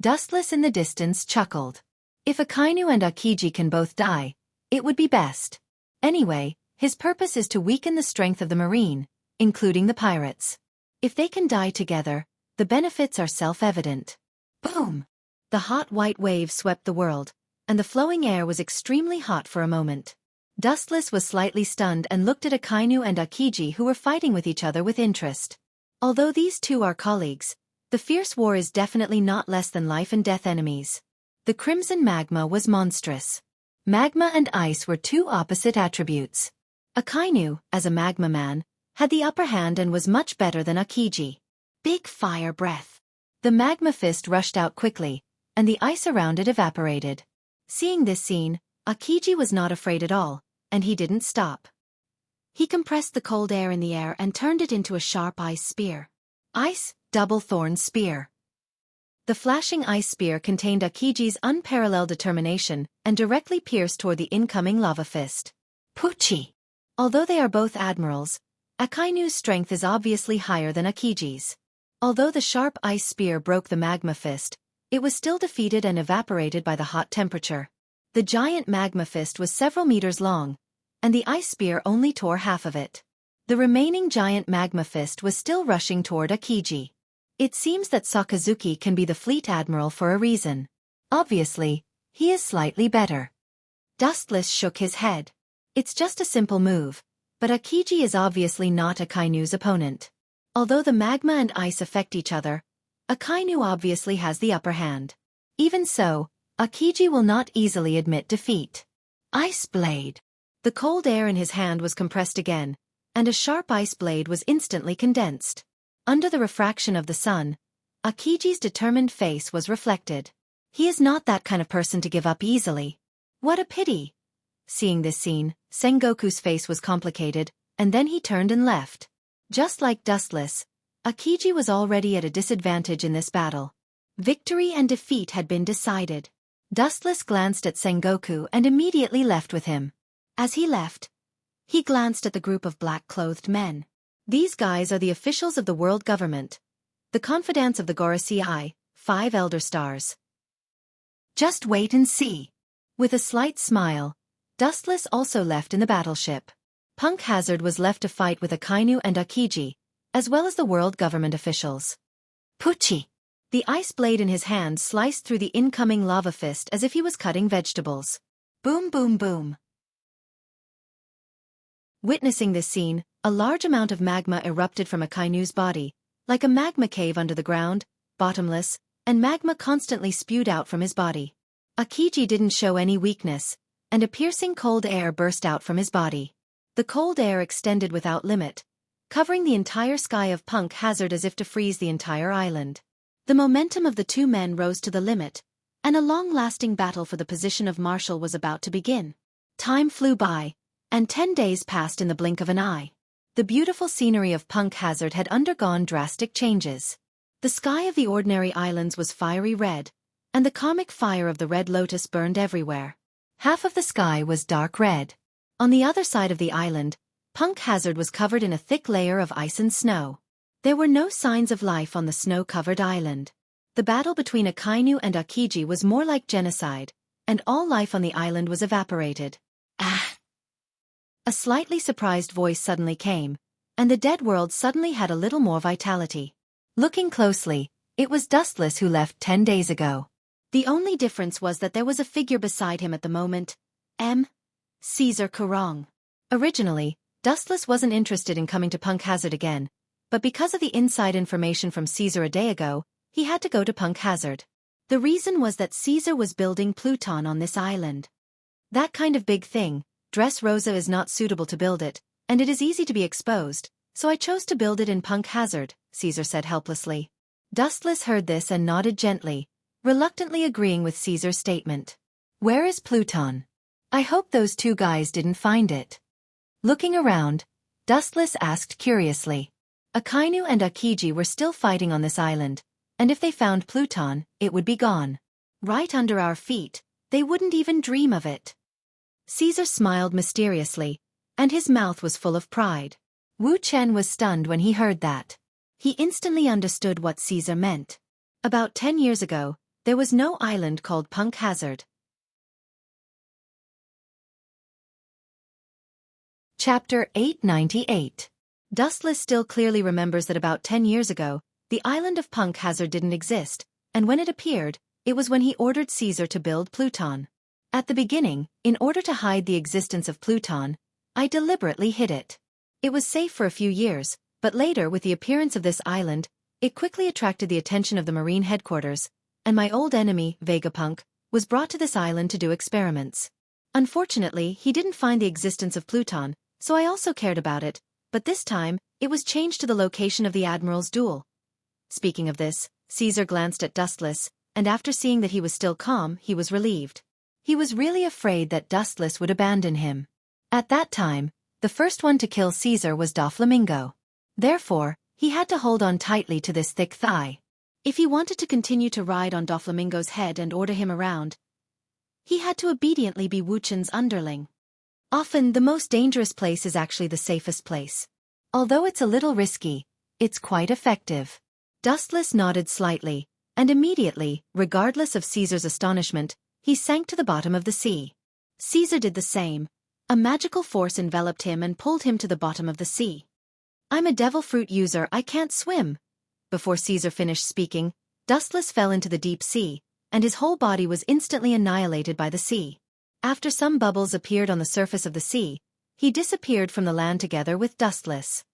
Dustless in the distance chuckled. If Akainu and Akiji can both die, it would be best. Anyway, his purpose is to weaken the strength of the marine, including the pirates. If they can die together, the benefits are self-evident. Boom! The hot white wave swept the world, and the flowing air was extremely hot for a moment. Dustless was slightly stunned and looked at Akainu and Akiji, who were fighting with each other with interest. Although these two are colleagues, the fierce war is definitely not less than life and death enemies. The crimson magma was monstrous. Magma and ice were two opposite attributes. Akainu, as a magma man, had the upper hand and was much better than Akiji. Big fire breath. The magma fist rushed out quickly, and the ice around it evaporated. Seeing this scene, Akiji was not afraid at all, and he didn't stop. He compressed the cold air in the air and turned it into a sharp ice spear. Ice, double-thorn spear. The flashing ice spear contained Akiji's unparalleled determination and directly pierced toward the incoming lava fist. Pucci! Although they are both admirals, Akainu's strength is obviously higher than Akiji's. Although the sharp ice spear broke the magma fist, it was still defeated and evaporated by the hot temperature. The giant magma fist was several meters long, and the ice spear only tore half of it. The remaining giant magma fist was still rushing toward Akiji. It seems that Sakazuki can be the fleet admiral for a reason. Obviously, he is slightly better. Dustless shook his head. It's just a simple move, but Akiji is obviously not Akainu's opponent. Although the magma and ice affect each other, Akainu obviously has the upper hand. Even so, Akiji will not easily admit defeat. Ice blade. The cold air in his hand was compressed again, and a sharp ice blade was instantly condensed. Under the refraction of the sun, Akiji's determined face was reflected. He is not that kind of person to give up easily. What a pity! Seeing this scene, Sengoku's face was complicated, and then he turned and left. Just like Dustless, Akiji was already at a disadvantage in this battle. Victory and defeat had been decided. Dustless glanced at Sengoku and immediately left with him. As he left, he glanced at the group of black-clothed men. These guys are the officials of the world government, the confidants of the Gorosei, 5 Elder Stars. Just wait and see. With a slight smile, Dustless also left in the battleship. Punk Hazard was left to fight with Akainu and Akiji, as well as the world government officials. Pucci! The ice blade in his hand sliced through the incoming lava fist as if he was cutting vegetables. Boom boom boom. Witnessing this scene, a large amount of magma erupted from Akainu's body, like a magma cave under the ground, bottomless, and magma constantly spewed out from his body. Akiji didn't show any weakness, and a piercing cold air burst out from his body. The cold air extended without limit, covering the entire sky of Punk Hazard as if to freeze the entire island. The momentum of the two men rose to the limit, and a long-lasting battle for the position of marshal was about to begin. Time flew by, and 10 days passed in the blink of an eye. The beautiful scenery of Punk Hazard had undergone drastic changes. The sky of the ordinary islands was fiery red, and the comic fire of the Red Lotus burned everywhere. Half of the sky was dark red. On the other side of the island, Punk Hazard was covered in a thick layer of ice and snow. There were no signs of life on the snow-covered island. The battle between Akainu and Akiji was more like genocide, and all life on the island was evaporated. Ah! A slightly surprised voice suddenly came, and the dead world suddenly had a little more vitality. Looking closely, it was Dustless who left 10 days ago. The only difference was that there was a figure beside him at the moment. Caesar Kurong. Originally, Dustless wasn't interested in coming to Punk Hazard again, but because of the inside information from Caesar a day ago, he had to go to Punk Hazard. The reason was that Caesar was building Pluton on this island. That kind of big thing, Dressrosa is not suitable to build it, and it is easy to be exposed, so I chose to build it in Punk Hazard, Caesar said helplessly. Dustless heard this and nodded gently, reluctantly agreeing with Caesar's statement. Where is Pluton? I hope those two guys didn't find it. Looking around, Dustless asked curiously. Akainu and Akiji were still fighting on this island, and if they found Pluton, it would be gone. Right under our feet, they wouldn't even dream of it. Caesar smiled mysteriously, and his mouth was full of pride. Wu Chen was stunned when he heard that. He instantly understood what Caesar meant. About 10 years ago, there was no island called Punk Hazard. Chapter 898. Dustless still clearly remembers that about 10 years ago, the island of Punk Hazard didn't exist, and when it appeared, it was when he ordered Caesar to build Pluton. At the beginning, in order to hide the existence of Pluton, I deliberately hid it. It was safe for a few years, but later with the appearance of this island, it quickly attracted the attention of the Marine headquarters, and my old enemy, Vegapunk, was brought to this island to do experiments. Unfortunately, he didn't find the existence of Pluton, so I also cared about it, but this time, it was changed to the location of the Admiral's duel. Speaking of this, Caesar glanced at Dustless, and after seeing that he was still calm, he was relieved. He was really afraid that Dustless would abandon him. At that time, the first one to kill Caesar was Doflamingo. Therefore, he had to hold on tightly to this thick thigh. If he wanted to continue to ride on Doflamingo's head and order him around, he had to obediently be Wuxia's underling. Often, the most dangerous place is actually the safest place. Although it's a little risky, it's quite effective. Dustless nodded slightly, and immediately, regardless of Caesar's astonishment, he sank to the bottom of the sea. Caesar did the same. A magical force enveloped him and pulled him to the bottom of the sea. "I'm a devil fruit user, I can't swim." Before Caesar finished speaking, Dustless fell into the deep sea, and his whole body was instantly annihilated by the sea. After some bubbles appeared on the surface of the sea, he disappeared from the land together with Dustless.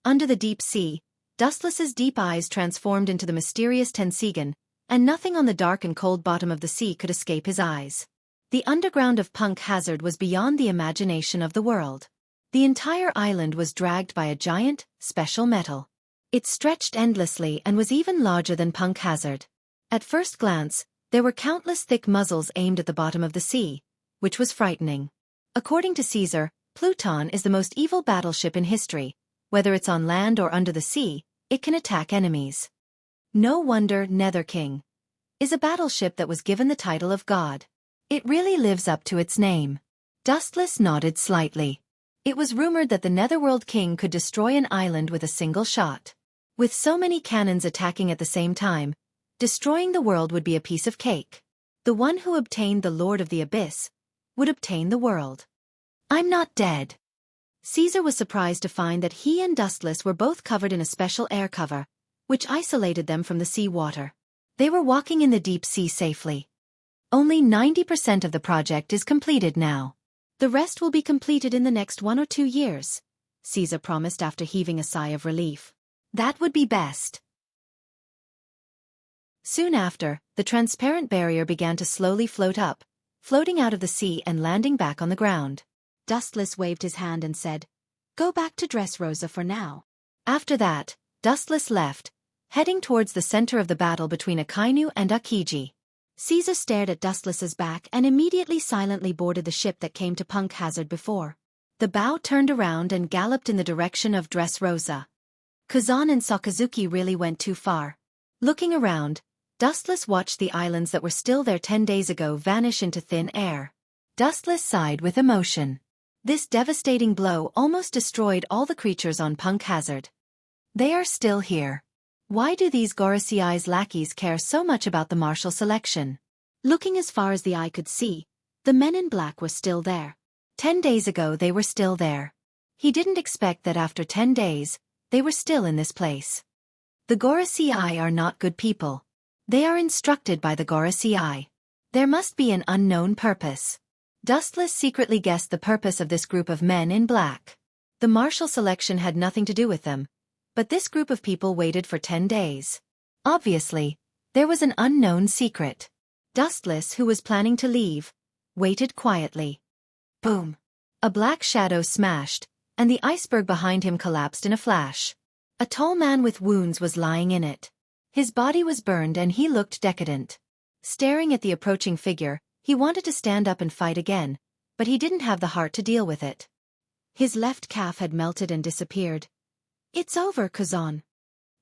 Under the deep sea, Dustless's deep eyes transformed into the mysterious Tensigan, and nothing on the dark and cold bottom of the sea could escape his eyes. The underground of Punk Hazard was beyond the imagination of the world. The entire island was dragged by a giant, special metal. It stretched endlessly and was even larger than Punk Hazard. At first glance, there were countless thick muzzles aimed at the bottom of the sea, which was frightening. According to Caesar, Pluton is the most evil battleship in history. Whether it's on land or under the sea, it can attack enemies. No wonder Nether King is a battleship that was given the title of God. It really lives up to its name. Dustless nodded slightly. It was rumored that the Netherworld King could destroy an island with a single shot. With so many cannons attacking at the same time, destroying the world would be a piece of cake. The one who obtained the Lord of the Abyss would obtain the world. "I'm not dead." Caesar was surprised to find that he and Dustless were both covered in a special air cover, which isolated them from the sea water. They were walking in the deep sea safely. Only 90% of the project is completed now. The rest will be completed in the next 1 or 2 years, Caesar promised after heaving a sigh of relief. That would be best. Soon after, the transparent barrier began to slowly float up, floating out of the sea and landing back on the ground. Dustless waved his hand and said, "Go back to Dressrosa for now." After that, Dustless left, heading towards the center of the battle between Akainu and Akiji. Caesar stared at Dustless's back and immediately silently boarded the ship that came to Punk Hazard before. The bow turned around and galloped in the direction of Dressrosa. Kazan and Sakazuki really went too far. Looking around, Dustless watched the islands that were still there 10 days ago vanish into thin air. Dustless sighed with emotion. This devastating blow almost destroyed all the creatures on Punk Hazard. They are still here. Why do these Gorasiai's lackeys care so much about the martial selection? Looking as far as the eye could see, the men in black were still there. 10 days ago they were still there. He didn't expect that after 10 days, they were still in this place. The Gorasiai are not good people. They are instructed by the Gorasiai. There must be an unknown purpose. Dustless secretly guessed the purpose of this group of men in black. The martial selection had nothing to do with them, but this group of people waited for 10 days. Obviously, there was an unknown secret. Dustless, who was planning to leave, waited quietly. Boom! A black shadow smashed, and the iceberg behind him collapsed in a flash. A tall man with wounds was lying in it. His body was burned and he looked decadent. Staring at the approaching figure, he wanted to stand up and fight again, but he didn't have the heart to deal with it. His left calf had melted and disappeared. "It's over, Kazan."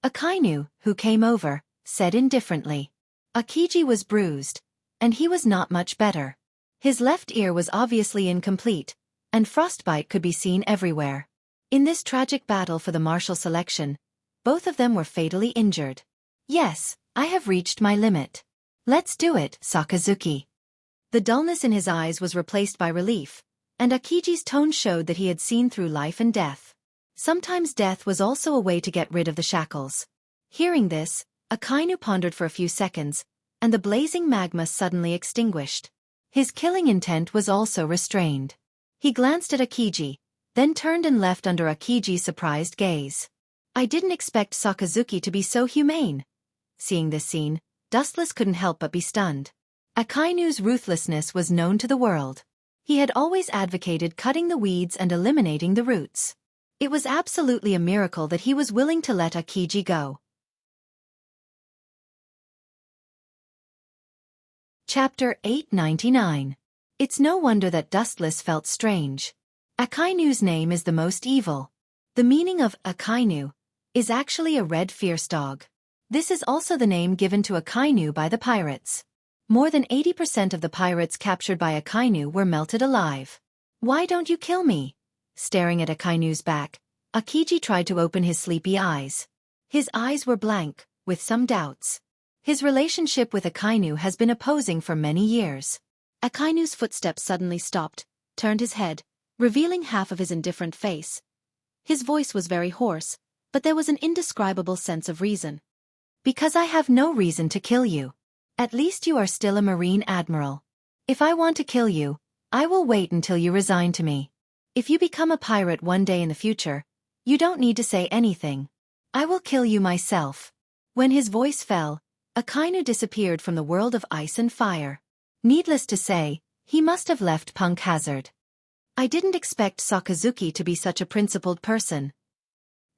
Akainu, who came over, said indifferently. Akiji was bruised, and he was not much better. His left ear was obviously incomplete, and frostbite could be seen everywhere. In this tragic battle for the martial selection, both of them were fatally injured. Yes, I have reached my limit. Let's do it, Sakazuki. The dullness in his eyes was replaced by relief, and Akiji's tone showed that he had seen through life and death. Sometimes death was also a way to get rid of the shackles. Hearing this, Akainu pondered for a few seconds, and the blazing magma suddenly extinguished. His killing intent was also restrained. He glanced at Akiji, then turned and left under Akiji's surprised gaze. I didn't expect Sakazuki to be so humane. Seeing this scene, Dustless couldn't help but be stunned. Akainu's ruthlessness was known to the world. He had always advocated cutting the weeds and eliminating the roots. It was absolutely a miracle that he was willing to let Akiji go. Chapter 899. It's no wonder that Dustless felt strange. Akainu's name is the most evil. The meaning of Akainu is actually a red fierce dog. This is also the name given to Akainu by the pirates. More than 80% of the pirates captured by Akainu were melted alive. Why don't you kill me? Staring at Akainu's back, Akiji tried to open his sleepy eyes. His eyes were blank, with some doubts. His relationship with Akainu has been opposing for many years. Akainu's footsteps suddenly stopped, turned his head, revealing half of his indifferent face. His voice was very hoarse, but there was an indescribable sense of reason. Because I have no reason to kill you. At least you are still a Marine Admiral. If I want to kill you, I will wait until you resign to me. If you become a pirate one day in the future, you don't need to say anything. I will kill you myself. When his voice fell, Akainu disappeared from the world of ice and fire. Needless to say, he must have left Punk Hazard. I didn't expect Sakazuki to be such a principled person.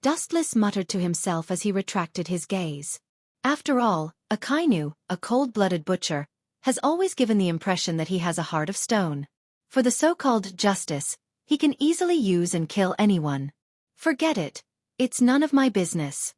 Dustless muttered to himself as he retracted his gaze. After all, Akainu, a cold-blooded butcher, has always given the impression that he has a heart of stone. For the so-called justice, he can easily use and kill anyone. Forget it. It's none of my business.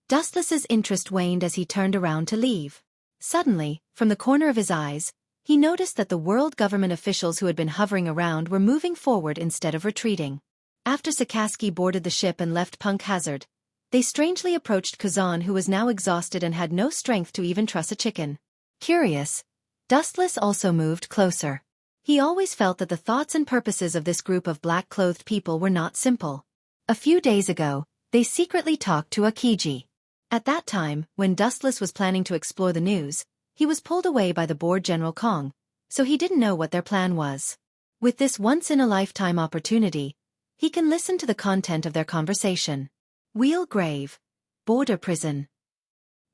Dustless's interest waned as he turned around to leave. Suddenly, from the corner of his eyes, he noticed that the world government officials who had been hovering around were moving forward instead of retreating. After Sakazuki boarded the ship and left Punk Hazard, they strangely approached Kazan, who was now exhausted and had no strength to even truss a chicken. Curious, Dustless also moved closer. He always felt that the thoughts and purposes of this group of black-clothed people were not simple. A few days ago, they secretly talked to Akiji. At that time, when Dustless was planning to explore the news, he was pulled away by the board General Kong, so he didn't know what their plan was. With this once-in-a-lifetime opportunity, he can listen to the content of their conversation. Wheel grave. Border prison.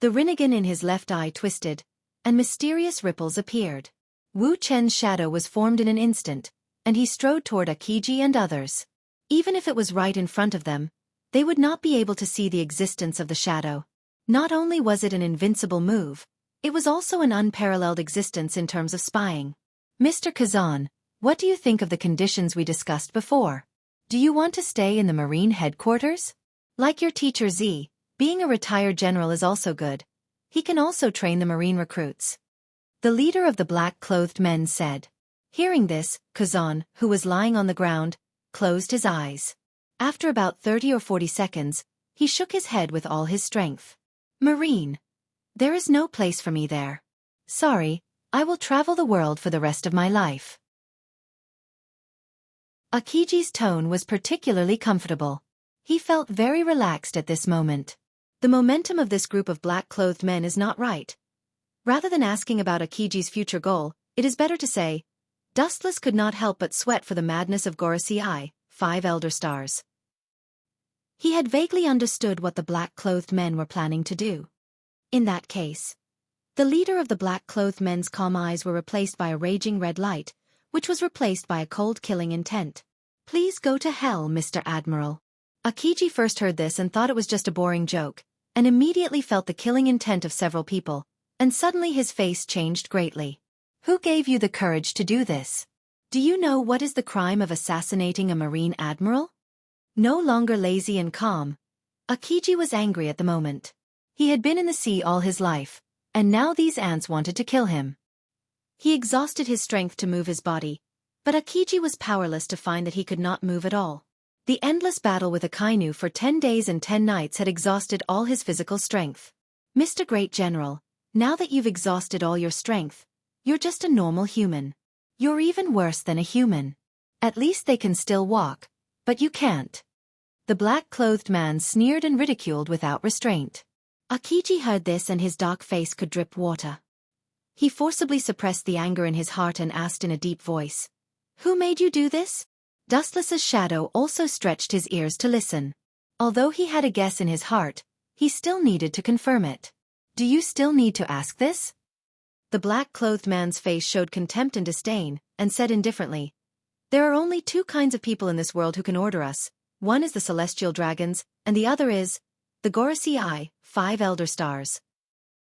The Rinnegan in his left eye twisted, and mysterious ripples appeared. Wu Chen's shadow was formed in an instant, and he strode toward Akiji and others. Even if it was right in front of them, they would not be able to see the existence of the shadow. Not only was it an invincible move, it was also an unparalleled existence in terms of spying. Mr. Kazan, what do you think of the conditions we discussed before? Do you want to stay in the Marine headquarters? Like your teacher Z, being a retired general is also good. He can also train the Marine recruits. The leader of the black-clothed men said. Hearing this, Kazan, who was lying on the ground, closed his eyes. After about 30 or 40 seconds, he shook his head with all his strength. Marine. There is no place for me there. Sorry, I will travel the world for the rest of my life. Akiji's tone was particularly comfortable. He felt very relaxed at this moment. The momentum of this group of black-clothed men is not right. Rather than asking about Akiji's future goal, it is better to say, Dustless could not help but sweat for the madness of Gorosei, 5 Elder Stars. He had vaguely understood what the black-clothed men were planning to do. In that case, the leader of the black-clothed men's calm eyes were replaced by a raging red light, which was replaced by a cold killing intent. Please go to hell, Mr. Admiral. Akiji first heard this and thought it was just a boring joke, and immediately felt the killing intent of several people, and suddenly his face changed greatly. Who gave you the courage to do this? Do you know what is the crime of assassinating a Marine Admiral? No longer lazy and calm, Akiji was angry at the moment. He had been in the sea all his life, and now these ants wanted to kill him. He exhausted his strength to move his body, but Akiji was powerless to find that he could not move at all. The endless battle with Akainu for 10 days and 10 nights had exhausted all his physical strength. Mr. Great General, now that you've exhausted all your strength, you're just a normal human. You're even worse than a human. At least they can still walk, but you can't. The black-clothed man sneered and ridiculed without restraint. Akiji heard this and his dark face could drip water. He forcibly suppressed the anger in his heart and asked in a deep voice, "Who made you do this?" Dustless's shadow also stretched his ears to listen. Although he had a guess in his heart, he still needed to confirm it. "Do you still need to ask this?" The black-clothed man's face showed contempt and disdain, and said indifferently, "There are only two kinds of people in this world who can order us. One is the celestial dragons, and the other is the Gorosei, 5 elder stars."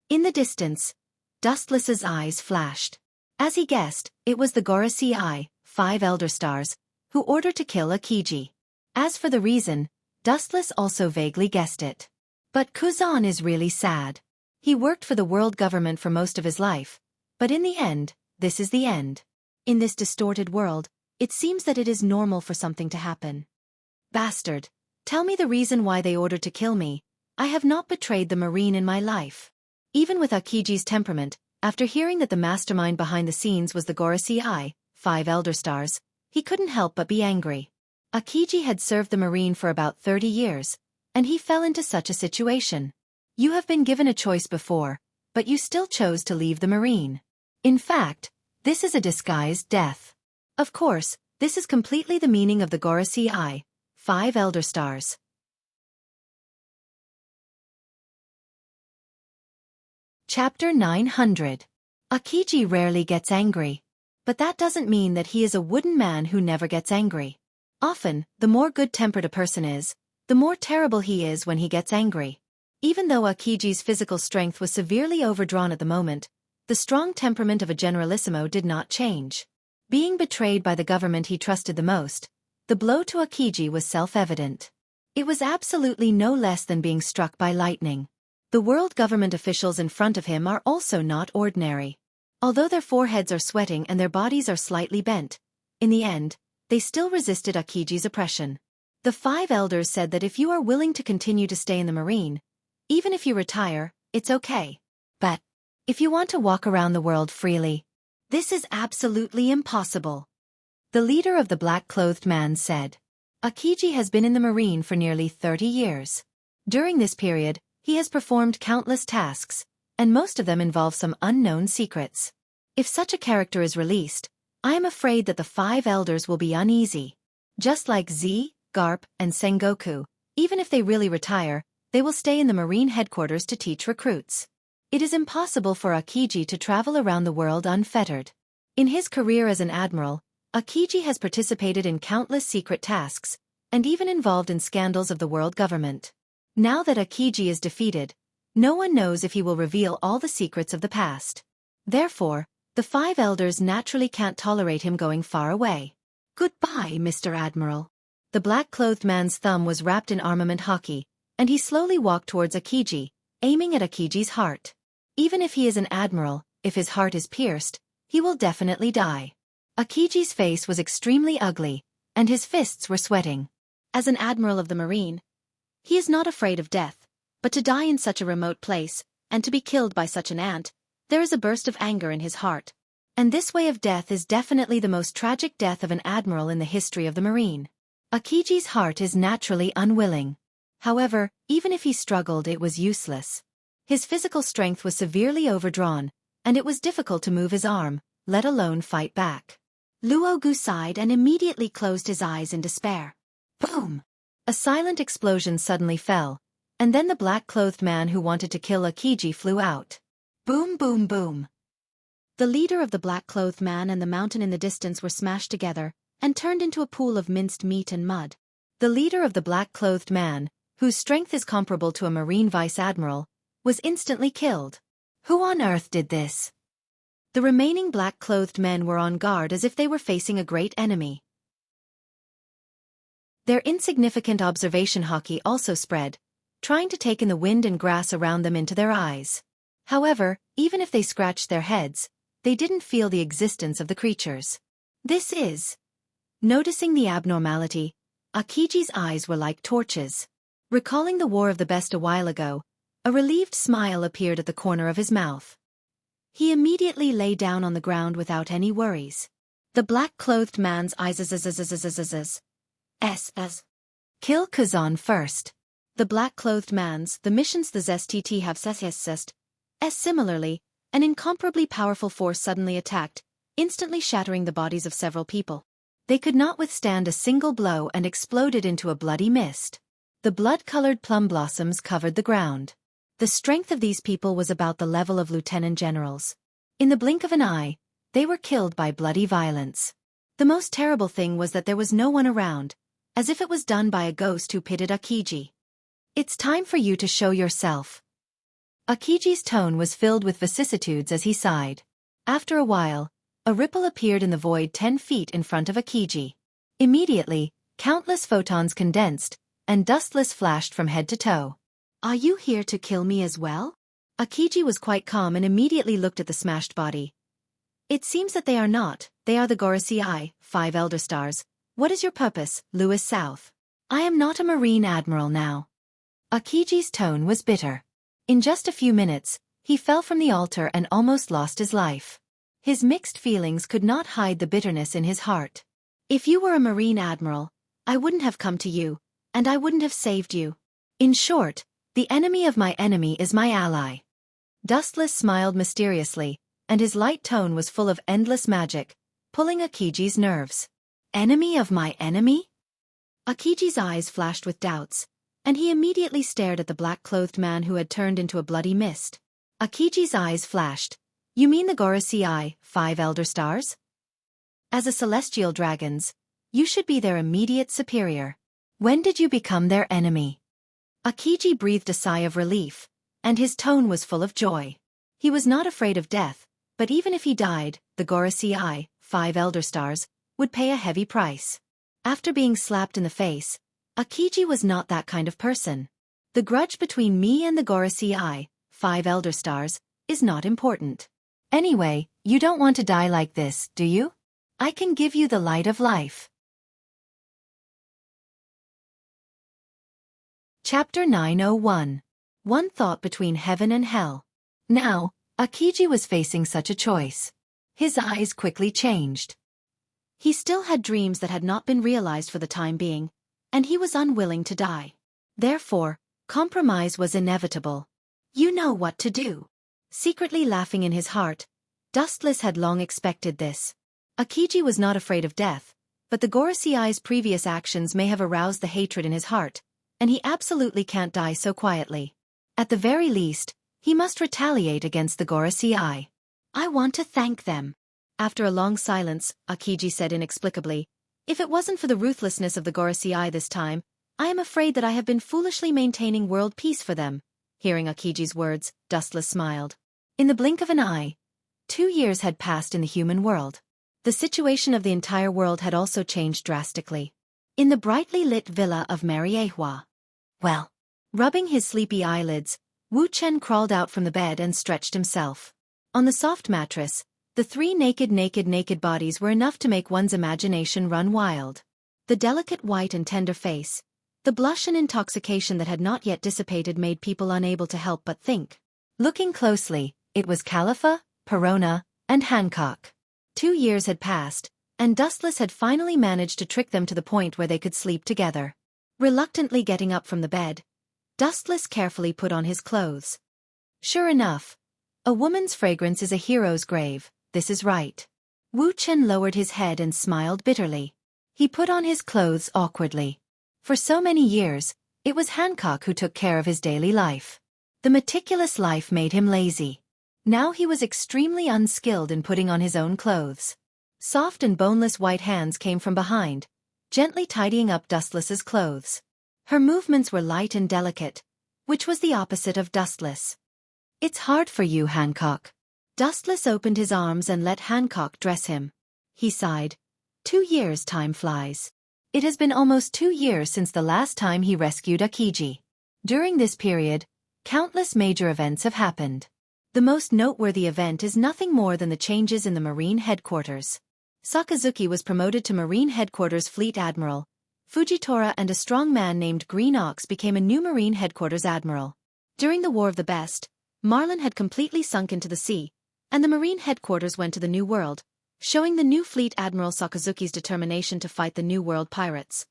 In the distance, Dustless's eyes flashed. As he guessed, it was the Gorosei, 5 elder stars, who ordered to kill Akiji. As for the reason, Dustless also vaguely guessed it. But Kuzan is really sad. He worked for the world government for most of his life, but in the end, this is the end. In this distorted world, it seems that it is normal for something to happen. Bastard, tell me the reason why they ordered to kill me. I have not betrayed the Marine in my life. Even with Akiji's temperament, after hearing that the mastermind behind the scenes was the Gorosei, 5 elder stars, he couldn't help but be angry. Akiji had served the Marine for about 30 years, and he fell into such a situation. You have been given a choice before, but you still chose to leave the Marine. In fact, this is a disguised death. Of course, this is completely the meaning of the Gorosei, 5 elder stars. Chapter 900. Akiji rarely gets angry. But that doesn't mean that he is a wooden man who never gets angry. Often, the more good-tempered a person is, the more terrible he is when he gets angry. Even though Akiji's physical strength was severely overdrawn at the moment, the strong temperament of a generalissimo did not change. Being betrayed by the government he trusted the most, the blow to Akiji was self-evident. It was absolutely no less than being struck by lightning. The world government officials in front of him are also not ordinary. Although their foreheads are sweating and their bodies are slightly bent, in the end, they still resisted Akiji's oppression. The 5 elders said that if you are willing to continue to stay in the Marine, even if you retire, it's okay. But if you want to walk around the world freely, this is absolutely impossible. The leader of the black-clothed man said, Akiji has been in the Marine for nearly 30 years. During this period, he has performed countless tasks, and most of them involve some unknown secrets. If such a character is released, I am afraid that the 5 elders will be uneasy. Just like Z, Garp, and Sengoku, even if they really retire, they will stay in the Marine headquarters to teach recruits. It is impossible for Akiji to travel around the world unfettered. In his career as an admiral, Akiji has participated in countless secret tasks, and even involved in scandals of the world government. Now that Akiji is defeated, no one knows if he will reveal all the secrets of the past. Therefore, the 5 elders naturally can't tolerate him going far away. Goodbye, Mr. Admiral. The black-clothed man's thumb was wrapped in armament hockey, and he slowly walked towards Akiji, aiming at Akiji's heart. Even if he is an admiral, if his heart is pierced, he will definitely die. Akiji's face was extremely ugly, and his fists were sweating. As an admiral of the Marine, he is not afraid of death, but to die in such a remote place, and to be killed by such an ant, there is a burst of anger in his heart. And this way of death is definitely the most tragic death of an admiral in the history of the Marine. Akiji's heart is naturally unwilling. However, even if he struggled, it was useless. His physical strength was severely overdrawn, and it was difficult to move his arm, let alone fight back. Luogu sighed and immediately closed his eyes in despair. Boom! A silent explosion suddenly fell, and then the black-clothed man who wanted to kill Akiji flew out. Boom, boom, boom. The leader of the black-clothed man and the mountain in the distance were smashed together, and turned into a pool of minced meat and mud. The leader of the black-clothed man, whose strength is comparable to a Marine vice-admiral, was instantly killed. Who on earth did this? The remaining black-clothed men were on guard as if they were facing a great enemy. Their insignificant observation hockey also spread, trying to take in the wind and grass around them into their eyes. However, even if they scratched their heads, they didn't feel the existence of the creatures. This is. Noticing the abnormality, Akiji's eyes were like torches. Recalling the War of the Best a while ago, a relieved smile appeared at the corner of his mouth. He immediately lay down on the ground without any worries. The black-clothed man's eyes Kill Kazan first. The black-clothed man's, the missions the ZSTT have sessed. Similarly, an incomparably powerful force suddenly attacked, instantly shattering the bodies of several people. They could not withstand a single blow and exploded into a bloody mist. The blood-colored plum blossoms covered the ground. The strength of these people was about the level of lieutenant generals. In the blink of an eye, they were killed by bloody violence. The most terrible thing was that there was no one around, as if it was done by a ghost who pitted Akiji. It's time for you to show yourself. Akiji's tone was filled with vicissitudes as he sighed. After a while, a ripple appeared in the void 10 feet in front of Akiji. Immediately, countless photons condensed, and dustless flashed from head to toe. Are you here to kill me as well? Akiji was quite calm and immediately looked at the smashed body. It seems that they are not, they are the Gorosei, 5 Elder Stars. What is your purpose, Louis South? I am not a Marine Admiral now. Akiji's tone was bitter. In just a few minutes, he fell from the altar and almost lost his life. His mixed feelings could not hide the bitterness in his heart. If you were a Marine Admiral, I wouldn't have come to you, and I wouldn't have saved you. In short, the enemy of my enemy is my ally. Dustless smiled mysteriously, and his light tone was full of endless magic, pulling Akiji's nerves. Enemy of my enemy? Akiji's eyes flashed with doubts, and he immediately stared at the black-clothed man who had turned into a bloody mist. Akiji's eyes flashed. You mean the Gorosei, 5 Elder Stars? As a celestial dragons, you should be their immediate superior. When did you become their enemy? Akiji breathed a sigh of relief, and his tone was full of joy. He was not afraid of death, but even if he died, the Gorosei, 5 Elder Stars, would pay a heavy price. After being slapped in the face, Akiji was not that kind of person. The grudge between me and the Gorosei, 5 Elder Stars, is not important. Anyway, you don't want to die like this, do you? I can give you the light of life. Chapter 901. One Thought Between Heaven and Hell. Now, Akiji was facing such a choice. His eyes quickly changed. He still had dreams that had not been realized for the time being, and he was unwilling to die. Therefore, compromise was inevitable. You know what to do. Secretly laughing in his heart, Dustless had long expected this. Akiji was not afraid of death, but the Gorosei's previous actions may have aroused the hatred in his heart, and he absolutely can't die so quietly. At the very least, he must retaliate against the Gorosei. I want to thank them. After a long silence, Akiji said inexplicably, If it wasn't for the ruthlessness of the Gorosei this time, I am afraid that I have been foolishly maintaining world peace for them. Hearing Akiji's words, Dustless smiled. In the blink of an eye, 2 years had passed in the human world. The situation of the entire world had also changed drastically. In the brightly lit villa of Mariehua. Well. Rubbing his sleepy eyelids, Wu Chen crawled out from the bed and stretched himself. On the soft mattress, the 3 naked bodies were enough to make one's imagination run wild. The delicate white and tender face, the blush and intoxication that had not yet dissipated made people unable to help but think. Looking closely, it was Khalifa, Perona, and Hancock. 2 years had passed, and Dustless had finally managed to trick them to the point where they could sleep together. Reluctantly getting up from the bed, Dustless carefully put on his clothes. Sure enough, a woman's fragrance is a hero's grave, this is right. Wu Chen lowered his head and smiled bitterly. He put on his clothes awkwardly. For so many years, it was Hancock who took care of his daily life. The meticulous life made him lazy. Now he was extremely unskilled in putting on his own clothes. Soft and boneless white hands came from behind, gently tidying up Dustless's clothes. Her movements were light and delicate, which was the opposite of Dustless. It's hard for you, Hancock. Dustless opened his arms and let Hancock dress him. He sighed. 2 years time flies. It has been almost 2 years since the last time he rescued Akiji. During this period, countless major events have happened. The most noteworthy event is nothing more than the changes in the Marine headquarters. Sakazuki was promoted to Marine headquarters Fleet Admiral, Fujitora and a strong man named Green Ox became a new Marine Headquarters Admiral. During the War of the Best, Marlin had completely sunk into the sea, and the Marine Headquarters went to the New World, showing the new fleet Admiral Sakazuki's determination to fight the New World pirates.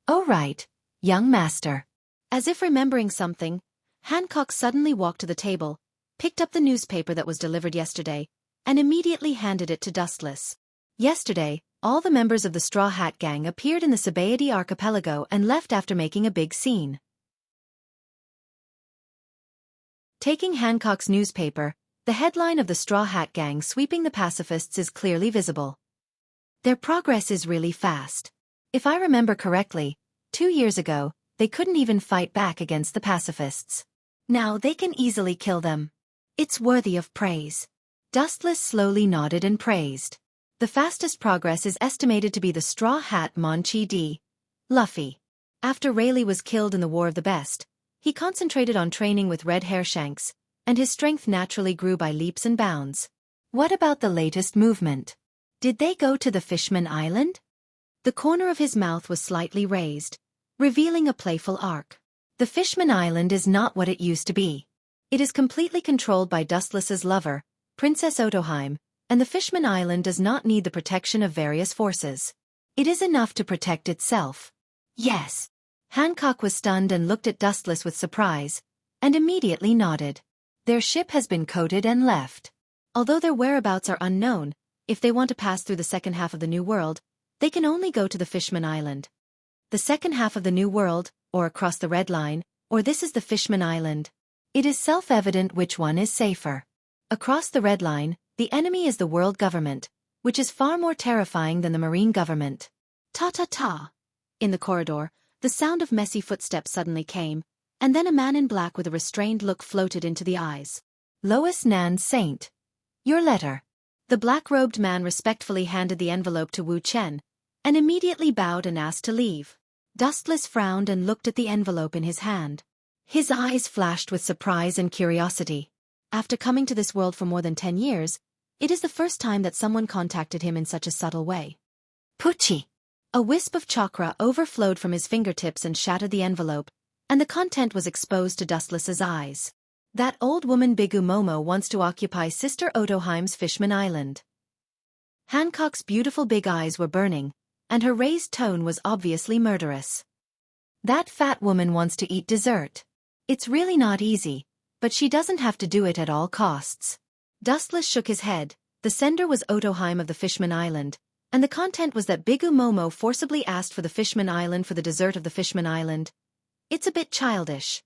"Oh right, young master." As if remembering something, Hancock suddenly walked to the table, picked up the newspaper that was delivered yesterday, and immediately handed it to Dustless. Yesterday, all the members of the Straw Hat Gang appeared in the Sabaody archipelago and left after making a big scene. Taking Hancock's newspaper, the headline of the Straw Hat Gang sweeping the pacifists is clearly visible. Their progress is really fast. If I remember correctly, 2 years ago, they couldn't even fight back against the pacifists. Now they can easily kill them. It's worthy of praise. Dustless slowly nodded and praised. The fastest progress is estimated to be the Straw Hat Monchi D. Luffy. After Rayleigh was killed in the War of the Best, he concentrated on training with Red Hairshanks, and his strength naturally grew by leaps and bounds. What about the latest movement? Did they go to the Fishman Island? The corner of his mouth was slightly raised, revealing a playful arc. The Fishman Island is not what it used to be. It is completely controlled by Dustless's lover, Princess Otoheim, and the Fishman Island does not need the protection of various forces. It is enough to protect itself. Yes. Hancock was stunned and looked at Dustless with surprise, and immediately nodded. Their ship has been coated and left. Although their whereabouts are unknown, if they want to pass through the second half of the New World, they can only go to the Fishman Island. The second half of the New World, or across the Red Line, or this is the Fishman Island. It is self-evident which one is safer. Across the Red Line, the enemy is the world government, which is far more terrifying than the marine government. Ta-ta-ta. In the corridor, the sound of messy footsteps suddenly came, and then a man in black with a restrained look floated into the eyes. Lois Nan Saint. Your letter. The black-robed man respectfully handed the envelope to Wu Chen, and immediately bowed and asked to leave. Dustless frowned and looked at the envelope in his hand. His eyes flashed with surprise and curiosity. After coming to this world for more than 10 years, it is the first time that someone contacted him in such a subtle way. Pucci! A wisp of chakra overflowed from his fingertips and shattered the envelope, and the content was exposed to Dustless's eyes. That old woman Bigu Momo wants to occupy Sister Otoheim's Fishman Island. Hancock's beautiful big eyes were burning, and her raised tone was obviously murderous. That fat woman wants to eat dessert. It's really not easy, but she doesn't have to do it at all costs. Dustless shook his head. The sender was Otoheim of the Fishman Island, and the content was that Bigu Momo forcibly asked for the Fishman Island for the dessert of the Fishman Island. It's a bit childish.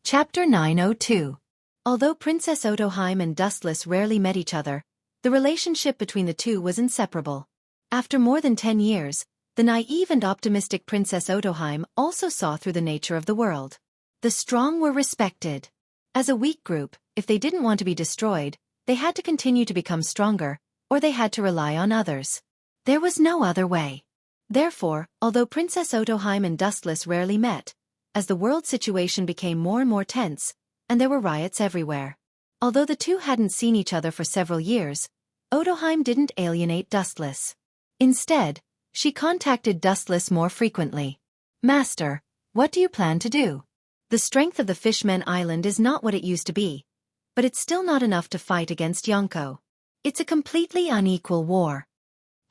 Chapter 902. Although Princess Otoheim and Dustless rarely met each other, the relationship between the two was inseparable. After more than 10 years, the naive and optimistic Princess Otoheim also saw through the nature of the world. The strong were respected. As a weak group, if they didn't want to be destroyed, they had to continue to become stronger, or they had to rely on others. There was no other way. Therefore, although Princess Otoheim and Dustless rarely met, as the world situation became more and more tense, and there were riots everywhere. Although the two hadn't seen each other for several years, Otoheim didn't alienate Dustless. Instead, she contacted Dustless more frequently. Master, what do you plan to do? The strength of the Fishman Island is not what it used to be, but it's still not enough to fight against Yonko. It's a completely unequal war.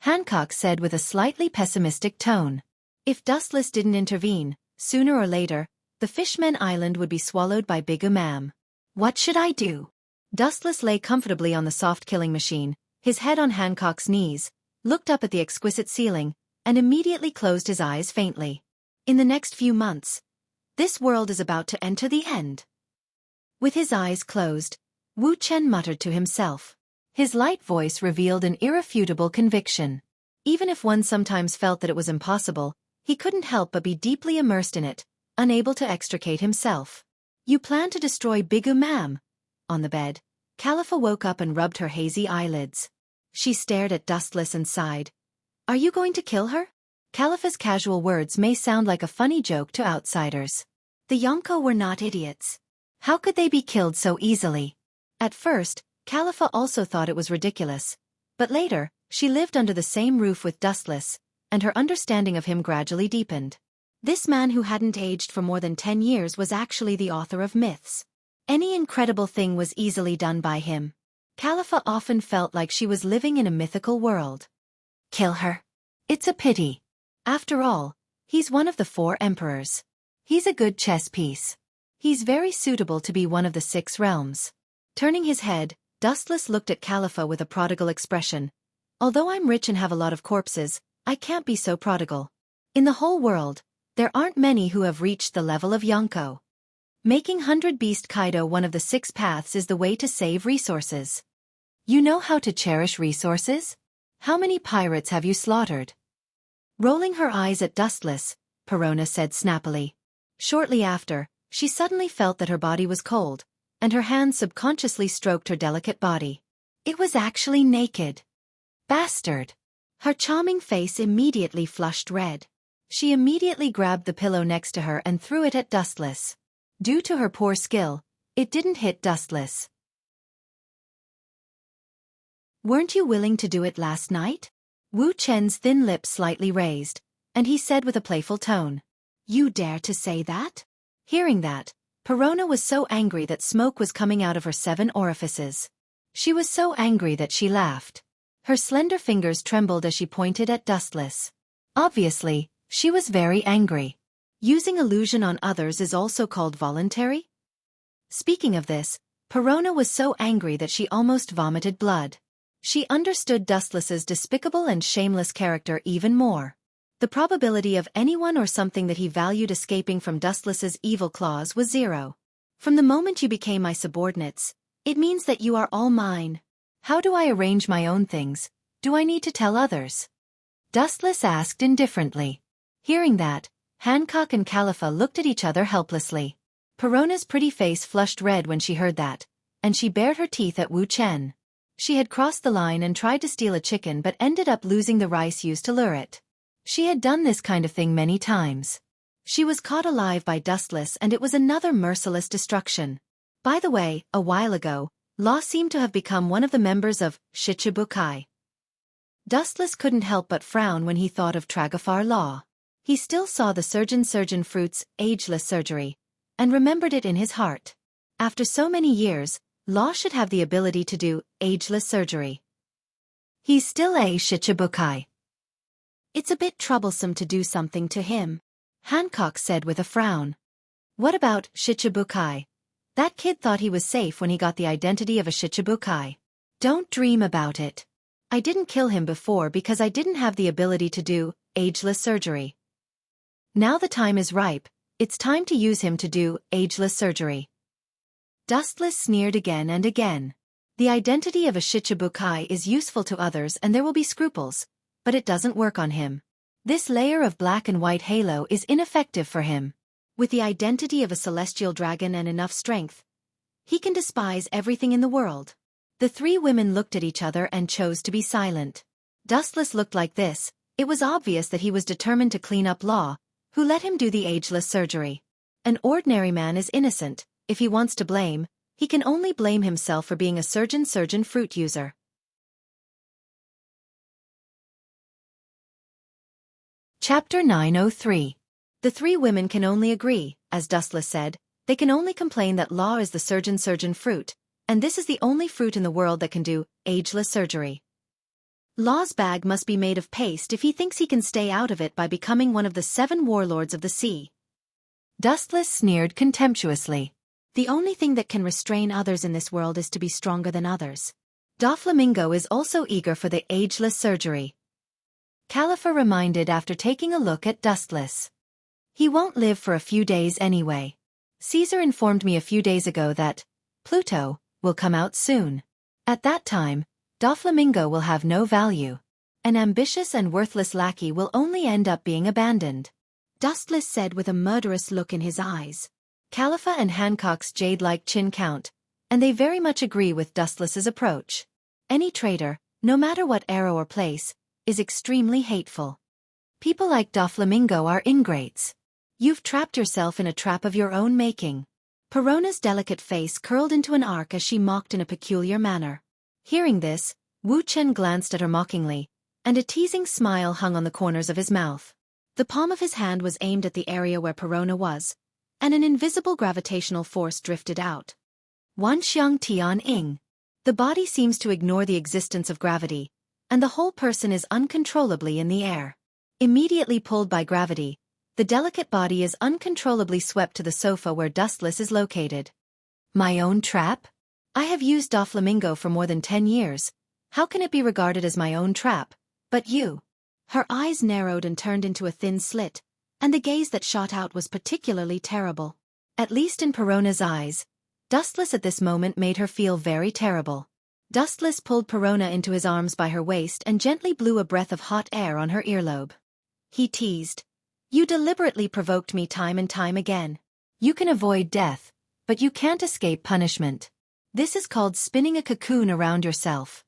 Hancock said with a slightly pessimistic tone. If Dustless didn't intervene, sooner or later, the Fishman Island would be swallowed by Big Umam. What should I do? Dustless lay comfortably on the soft killing machine, his head on Hancock's knees, looked up at the exquisite ceiling, and immediately closed his eyes faintly. In the next few months, this world is about to enter the end. With his eyes closed, Wu Chen muttered to himself. His light voice revealed an irrefutable conviction. Even if one sometimes felt that it was impossible, he couldn't help but be deeply immersed in it, unable to extricate himself. You plan to destroy Big Umam? On the bed, Califa woke up and rubbed her hazy eyelids. She stared at Dustless and sighed. Are you going to kill her? Califa's casual words may sound like a funny joke to outsiders. The Yonko were not idiots. How could they be killed so easily? At first, Califa also thought it was ridiculous, But later, she lived under the same roof with Dustless, and her understanding of him gradually deepened. This man who hadn't aged for more than 10 years was actually the author of myths. Any incredible thing was easily done by him. Khalifa often felt like she was living in a mythical world. Kill her. It's a pity. After all, he's one of the 4 emperors. He's a good chess piece. He's very suitable to be one of the 6 realms. Turning his head, Dustless looked at Khalifa with a prodigal expression. Although I'm rich and have a lot of corpses, I can't be so prodigal. In the whole world, there aren't many who have reached the level of Yonko. Making 100 Beast Kaido one of the 6 paths is the way to save resources. You know how to cherish resources? How many pirates have you slaughtered? Rolling her eyes at Dustless, Perona said snappily. Shortly after, she suddenly felt that her body was cold, and her hands subconsciously stroked her delicate body. It was actually naked. Bastard! Her charming face immediately flushed red. She immediately grabbed the pillow next to her and threw it at Dustless. Due to her poor skill, it didn't hit Dustless. Weren't you willing to do it last night? Wu Chen's thin lips slightly raised, and he said with a playful tone. You dare to say that? Hearing that, Perona was so angry that smoke was coming out of her 7 orifices. She was so angry that she laughed. Her slender fingers trembled as she pointed at Dustless. Obviously, she was very angry. Using illusion on others is also called voluntary? Speaking of this, Perona was so angry that she almost vomited blood. She understood Dustless's despicable and shameless character even more. The probability of anyone or something that he valued escaping from Dustless's evil claws was 0. From the moment you became my subordinates, it means that you are all mine. How do I arrange my own things? Do I need to tell others? Dustless asked indifferently. Hearing that, Hancock and Khalifa looked at each other helplessly. Perona's pretty face flushed red when she heard that, and she bared her teeth at Wu Chen. She had crossed the line and tried to steal a chicken but ended up losing the rice used to lure it. She had done this kind of thing many times. She was caught alive by Dustless and it was another merciless destruction. By the way, a while ago, Law seemed to have become one of the members of Shichibukai. Dustless couldn't help but frown when he thought of Tragafar Law. He still saw the surgeon fruit's ageless surgery, and remembered it in his heart. After so many years, Law should have the ability to do ageless surgery. He's still a Shichibukai. It's a bit troublesome to do something to him, Hancock said with a frown. What about Shichibukai? That kid thought he was safe when he got the identity of a Shichibukai. Don't dream about it. I didn't kill him before because I didn't have the ability to do ageless surgery. Now the time is ripe, it's time to use him to do ageless surgery. Dustless sneered again and again. The identity of a Shichibukai is useful to others and there will be scruples, but it doesn't work on him. This layer of black and white halo is ineffective for him. With the identity of a celestial dragon and enough strength, he can despise everything in the world. The 3 women looked at each other and chose to be silent. Dustless looked like this. It was obvious that he was determined to clean up Law, who let him do the ageless surgery. An ordinary man is innocent. If he wants to blame, he can only blame himself for being a surgeon fruit user. Chapter 903. The 3 women can only agree, as Dustless said, they can only complain that Law is the surgeon fruit, and this is the only fruit in the world that can do ageless surgery. Law's bag must be made of paste if he thinks he can stay out of it by becoming one of the 7 warlords of the sea. Dustless sneered contemptuously. The only thing that can restrain others in this world is to be stronger than others. Doflamingo is also eager for the ageless surgery. Khalifa reminded after taking a look at Dustless. He won't live for a few days anyway. Caesar informed me a few days ago that Pluto will come out soon. At that time, Doflamingo will have no value. An ambitious and worthless lackey will only end up being abandoned. Dustless said with a murderous look in his eyes. Khalifa and Hancock's jade-like chin count, and they very much agree with Dustless's approach. Any traitor, no matter what era or place, is extremely hateful. People like Doflamingo are ingrates. You've trapped yourself in a trap of your own making. Perona's delicate face curled into an arc as she mocked in a peculiar manner. Hearing this, Wu Chen glanced at her mockingly, and a teasing smile hung on the corners of his mouth. The palm of his hand was aimed at the area where Perona was, and an invisible gravitational force drifted out. Wanxiang Tian Ing. The body seems to ignore the existence of gravity, and the whole person is uncontrollably in the air. Immediately pulled by gravity, the delicate body is uncontrollably swept to the sofa where Dustless is located. My own trap? I have used Doflamingo for more than 10 years. How can it be regarded as my own trap? But you. Her eyes narrowed and turned into a thin slit, and the gaze that shot out was particularly terrible. At least in Perona's eyes, Dustless at this moment made her feel very terrible. Dustless pulled Perona into his arms by her waist and gently blew a breath of hot air on her earlobe. He teased. You deliberately provoked me time and time again. You can avoid death, but you can't escape punishment. This is called spinning a cocoon around yourself.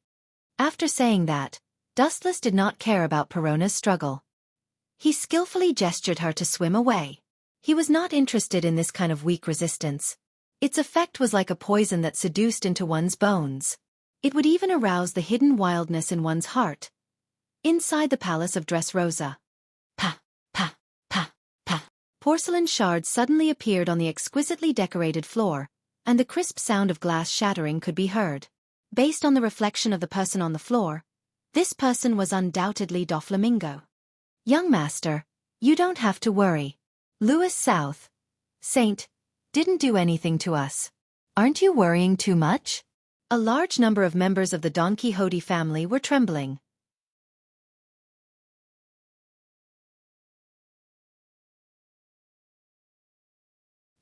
After saying that, Dustless did not care about Perona's struggle. He skillfully gestured her to swim away. He was not interested in this kind of weak resistance. Its effect was like a poison that seduced into one's bones. It would even arouse the hidden wildness in one's heart. Inside the palace of Dressrosa. Pa, pa, pa, pa. Porcelain shards suddenly appeared on the exquisitely decorated floor, and the crisp sound of glass shattering could be heard. Based on the reflection of the person on the floor, this person was undoubtedly Doflamingo. Young master, you don't have to worry. Louis South, Saint, didn't do anything to us. Aren't you worrying too much? A large number of members of the Don Quixote family were trembling.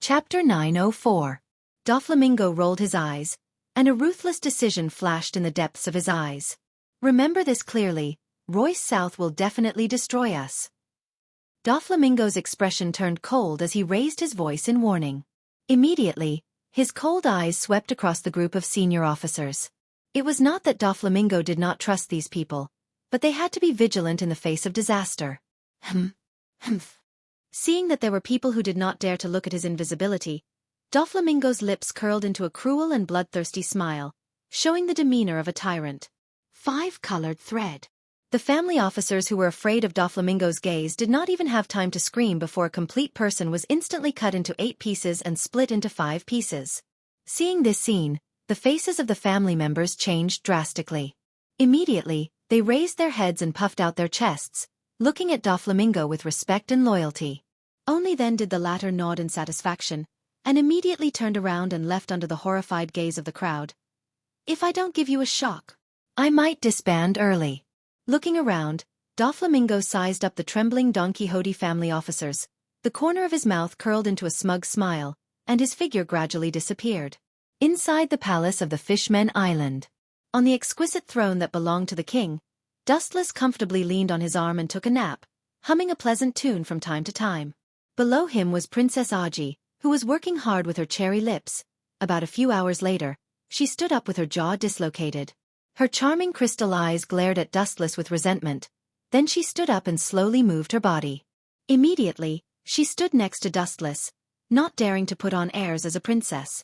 Chapter 904. Doflamingo rolled his eyes, and a ruthless decision flashed in the depths of his eyes. Remember this clearly, Royce South will definitely destroy us. Doflamingo's expression turned cold as he raised his voice in warning. Immediately, his cold eyes swept across the group of senior officers. It was not that Doflamingo did not trust these people, but they had to be vigilant in the face of disaster. Humph. Seeing that there were people who did not dare to look at his invisibility, Doflamingo's lips curled into a cruel and bloodthirsty smile, showing the demeanor of a tyrant. 5-colored thread. The family officers who were afraid of Doflamingo's gaze did not even have time to scream before a complete person was instantly cut into 8 pieces and split into 5 pieces. Seeing this scene, the faces of the family members changed drastically. Immediately, they raised their heads and puffed out their chests, looking at Doflamingo with respect and loyalty. Only then did the latter nod in satisfaction, and immediately turned around and left under the horrified gaze of the crowd. If I don't give you a shock, I might disband early. Looking around, Doflamingo sized up the trembling Don Quixote family officers. The corner of his mouth curled into a smug smile, and his figure gradually disappeared. Inside the palace of the Fishmen Island, on the exquisite throne that belonged to the king, Dustless comfortably leaned on his arm and took a nap, humming a pleasant tune from time to time. Below him was Princess Aji, who was working hard with her cherry lips. About a few hours later, she stood up with her jaw dislocated. Her charming crystal eyes glared at Dustless with resentment. Then she stood up and slowly moved her body. Immediately, she stood next to Dustless, not daring to put on airs as a princess.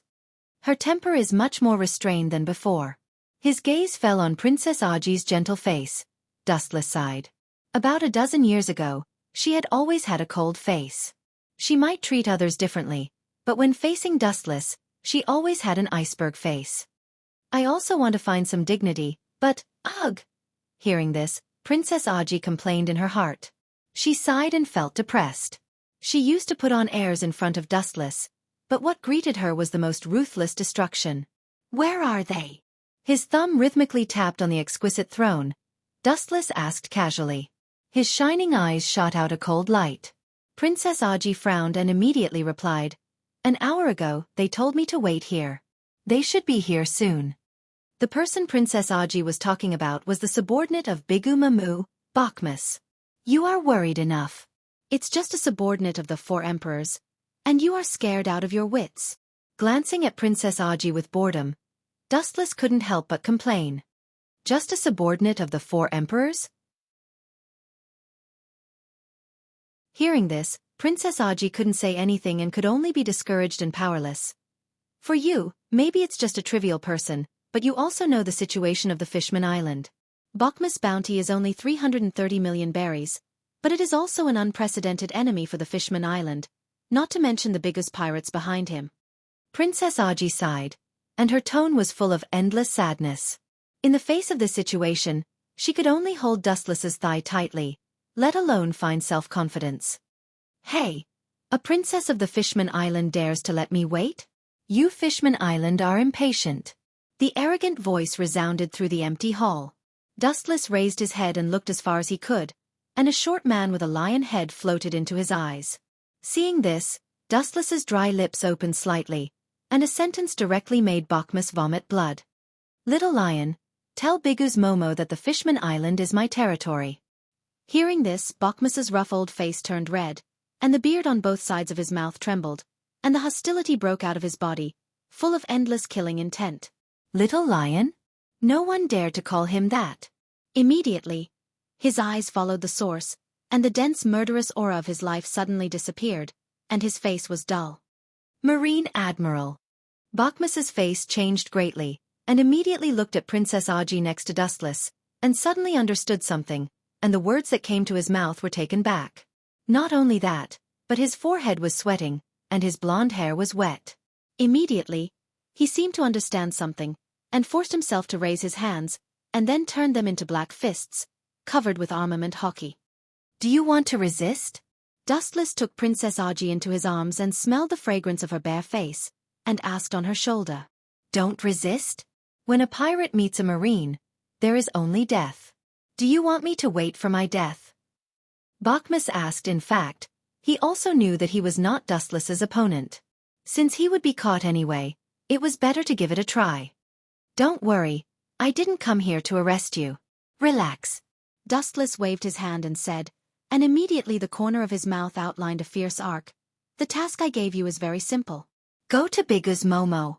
Her temper is much more restrained than before. His gaze fell on Princess Aji's gentle face. Dustless sighed. About a dozen years ago, she had always had a cold face. She might treat others differently, but when facing Dustless, she always had an iceberg face. I also want to find some dignity, but, ugh! Hearing this, Princess Aji complained in her heart. She sighed and felt depressed. She used to put on airs in front of Dustless, but what greeted her was the most ruthless destruction. Where are they? His thumb rhythmically tapped on the exquisite throne. Dustless asked casually. His shining eyes shot out a cold light. Princess Aji frowned and immediately replied, An hour ago, they told me to wait here. They should be here soon. The person Princess Aji was talking about was the subordinate of Bigu Mamu, Bakhmus. You are worried enough. It's just a subordinate of the 4 emperors, and you are scared out of your wits. Glancing at Princess Aji with boredom, Dustless couldn't help but complain. Just a subordinate of the 4 emperors? Hearing this, Princess Aji couldn't say anything and could only be discouraged and powerless. For you, maybe it's just a trivial person, but you also know the situation of the Fishman Island. Bokma's bounty is only 330 million berries, but it is also an unprecedented enemy for the Fishman Island, not to mention the biggest pirates behind him. Princess Aji sighed, and her tone was full of endless sadness. In the face of this situation, she could only hold Dustless's thigh tightly, let alone find self-confidence. Hey! A princess of the Fishman Island dares to let me wait? You Fishman Island are impatient. The arrogant voice resounded through the empty hall. Dustless raised his head and looked as far as he could, and a short man with a lion head floated into his eyes. Seeing this, Dustless's dry lips opened slightly, and a sentence directly made Bokmas vomit blood. Little lion, tell Bigu's Momo that the Fishman Island is my territory. Hearing this, Bokmas's rough old face turned red, and the beard on both sides of his mouth trembled, and the hostility broke out of his body, full of endless killing intent. Little lion? No one dared to call him that. Immediately, his eyes followed the source, and the dense murderous aura of his life suddenly disappeared, and his face was dull. Marine Admiral. Bokmas's face changed greatly, and immediately looked at Princess Aji next to Dustless, and suddenly understood something, and the words that came to his mouth were taken back. Not only that, but his forehead was sweating, and his blonde hair was wet. Immediately, he seemed to understand something, and forced himself to raise his hands, and then turned them into black fists, covered with armament hockey. Do you want to resist? Dustless took Princess Aji into his arms and smelled the fragrance of her bare face, and asked on her shoulder. Don't resist? When a pirate meets a marine, there is only death. Do you want me to wait for my death? Bokmas asked. In fact, he also knew that he was not Dustless's opponent. Since he would be caught anyway, it was better to give it a try. Don't worry, I didn't come here to arrest you. Relax. Dustless waved his hand and said, and immediately the corner of his mouth outlined a fierce arc. The task I gave you is very simple. Go to Bigu's Momo.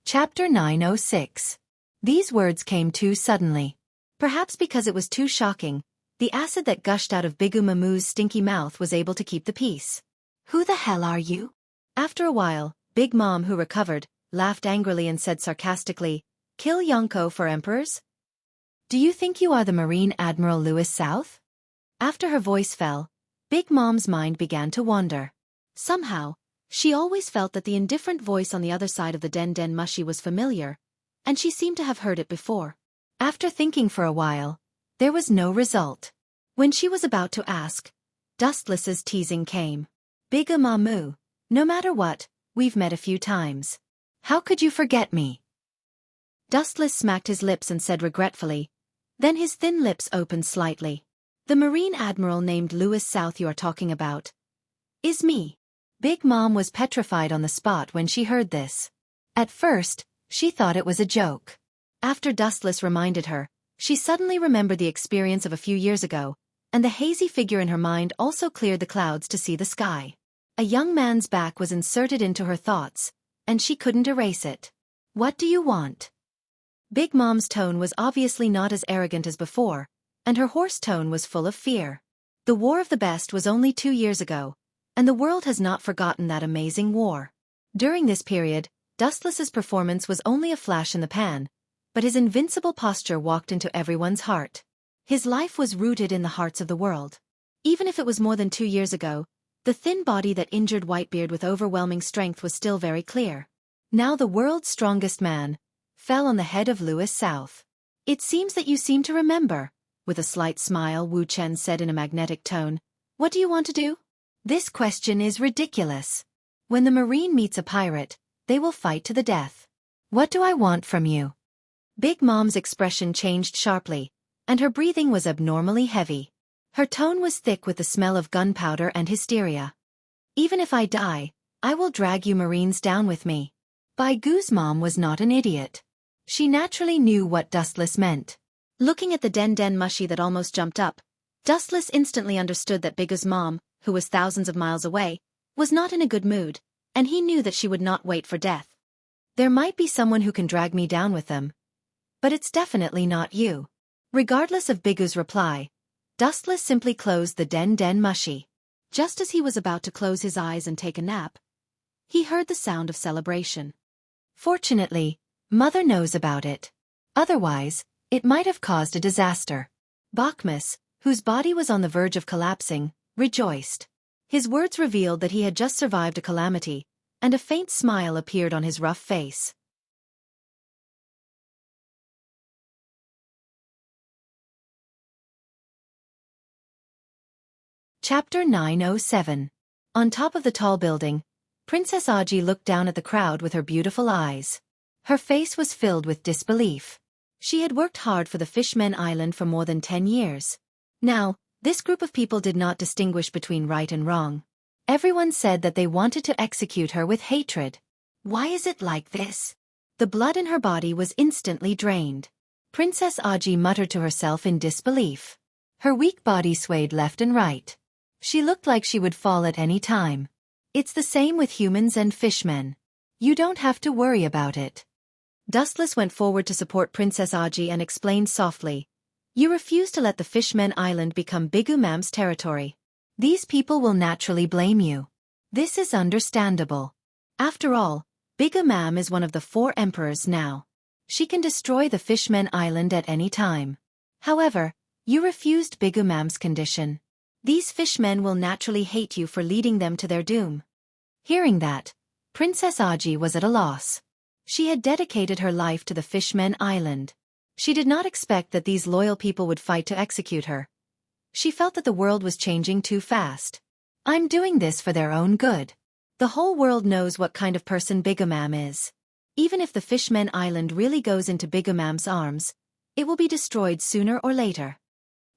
Chapter 906. These words came too suddenly. Perhaps because it was too shocking, the acid that gushed out of Bigu Mamu's stinky mouth was able to keep the peace. Who the hell are you? After a while, Big Mom, who recovered, laughed angrily and said sarcastically, Kill Yonko for emperors? Do you think you are the Marine Admiral Louis South? After her voice fell, Big Mom's mind began to wander. Somehow, she always felt that the indifferent voice on the other side of the Den Den Mushi was familiar, and she seemed to have heard it before. After thinking for a while, there was no result. When she was about to ask, Dustless's teasing came. Bigu Mamu, no matter what, we've met a few times. How could you forget me? Dustless smacked his lips and said regretfully. Then his thin lips opened slightly. The Marine Admiral named Louis South you are talking about is me. Big Mom was petrified on the spot when she heard this. At first, she thought it was a joke. After Dustless reminded her, she suddenly remembered the experience of a few years ago, and the hazy figure in her mind also cleared the clouds to see the sky. A young man's back was inserted into her thoughts, and she couldn't erase it. What do you want? Big Mom's tone was obviously not as arrogant as before, and her hoarse tone was full of fear. The War of the Best was only 2 years ago, and the world has not forgotten that amazing war. During this period, Dustless's performance was only a flash in the pan, but his invincible posture walked into everyone's heart. His life was rooted in the hearts of the world. Even if it was more than 2 years ago, the thin body that injured Whitebeard with overwhelming strength was still very clear. Now the world's strongest man fell on the head of Louis South. It seems that you seem to remember, with a slight smile Wu Chen said in a magnetic tone. What do you want to do? This question is ridiculous. When the Marine meets a pirate, they will fight to the death. What do I want from you? Big Mom's expression changed sharply, and her breathing was abnormally heavy. Her tone was thick with the smell of gunpowder and hysteria. Even if I die, I will drag you Marines down with me. Bigu's mom was not an idiot. She naturally knew what Dustless meant. Looking at the Den Den Mushi that almost jumped up, Dustless instantly understood that Bigu's mom, who was thousands of miles away, was not in a good mood, and he knew that she would not wait for death. There might be someone who can drag me down with them. But it's definitely not you. Regardless of Bigu's reply, Dustless simply closed the den mushy. Just as he was about to close his eyes and take a nap, he heard the sound of celebration. Fortunately, Mother knows about it. Otherwise, it might have caused a disaster. Bachmus, whose body was on the verge of collapsing, rejoiced. His words revealed that he had just survived a calamity, and a faint smile appeared on his rough face. Chapter 907. On top of the tall building, Princess Aji looked down at the crowd with her beautiful eyes. Her face was filled with disbelief. She had worked hard for the Fishmen Island for more than 10 years. Now, this group of people did not distinguish between right and wrong. Everyone said that they wanted to execute her with hatred. Why is it like this? The blood in her body was instantly drained. Princess Aji muttered to herself in disbelief. Her weak body swayed left and right. She looked like she would fall at any time. It's the same with humans and fishmen. You don't have to worry about it. Dustless went forward to support Princess Aji and explained softly, "You refuse to let the Fishmen Island become Bigu Mam's territory. These people will naturally blame you. This is understandable. After all, Bigu Mam is one of the 4 emperors now. She can destroy the Fishmen Island at any time. However, you refused Bigu Mam's condition. These fishmen will naturally hate you for leading them to their doom." Hearing that, Princess Aji was at a loss. She had dedicated her life to the Fishmen Island. She did not expect that these loyal people would fight to execute her. She felt that the world was changing too fast. "I'm doing this for their own good. The whole world knows what kind of person Bigu Mam is. Even if the Fishmen Island really goes into Bigu Mam's arms, it will be destroyed sooner or later,"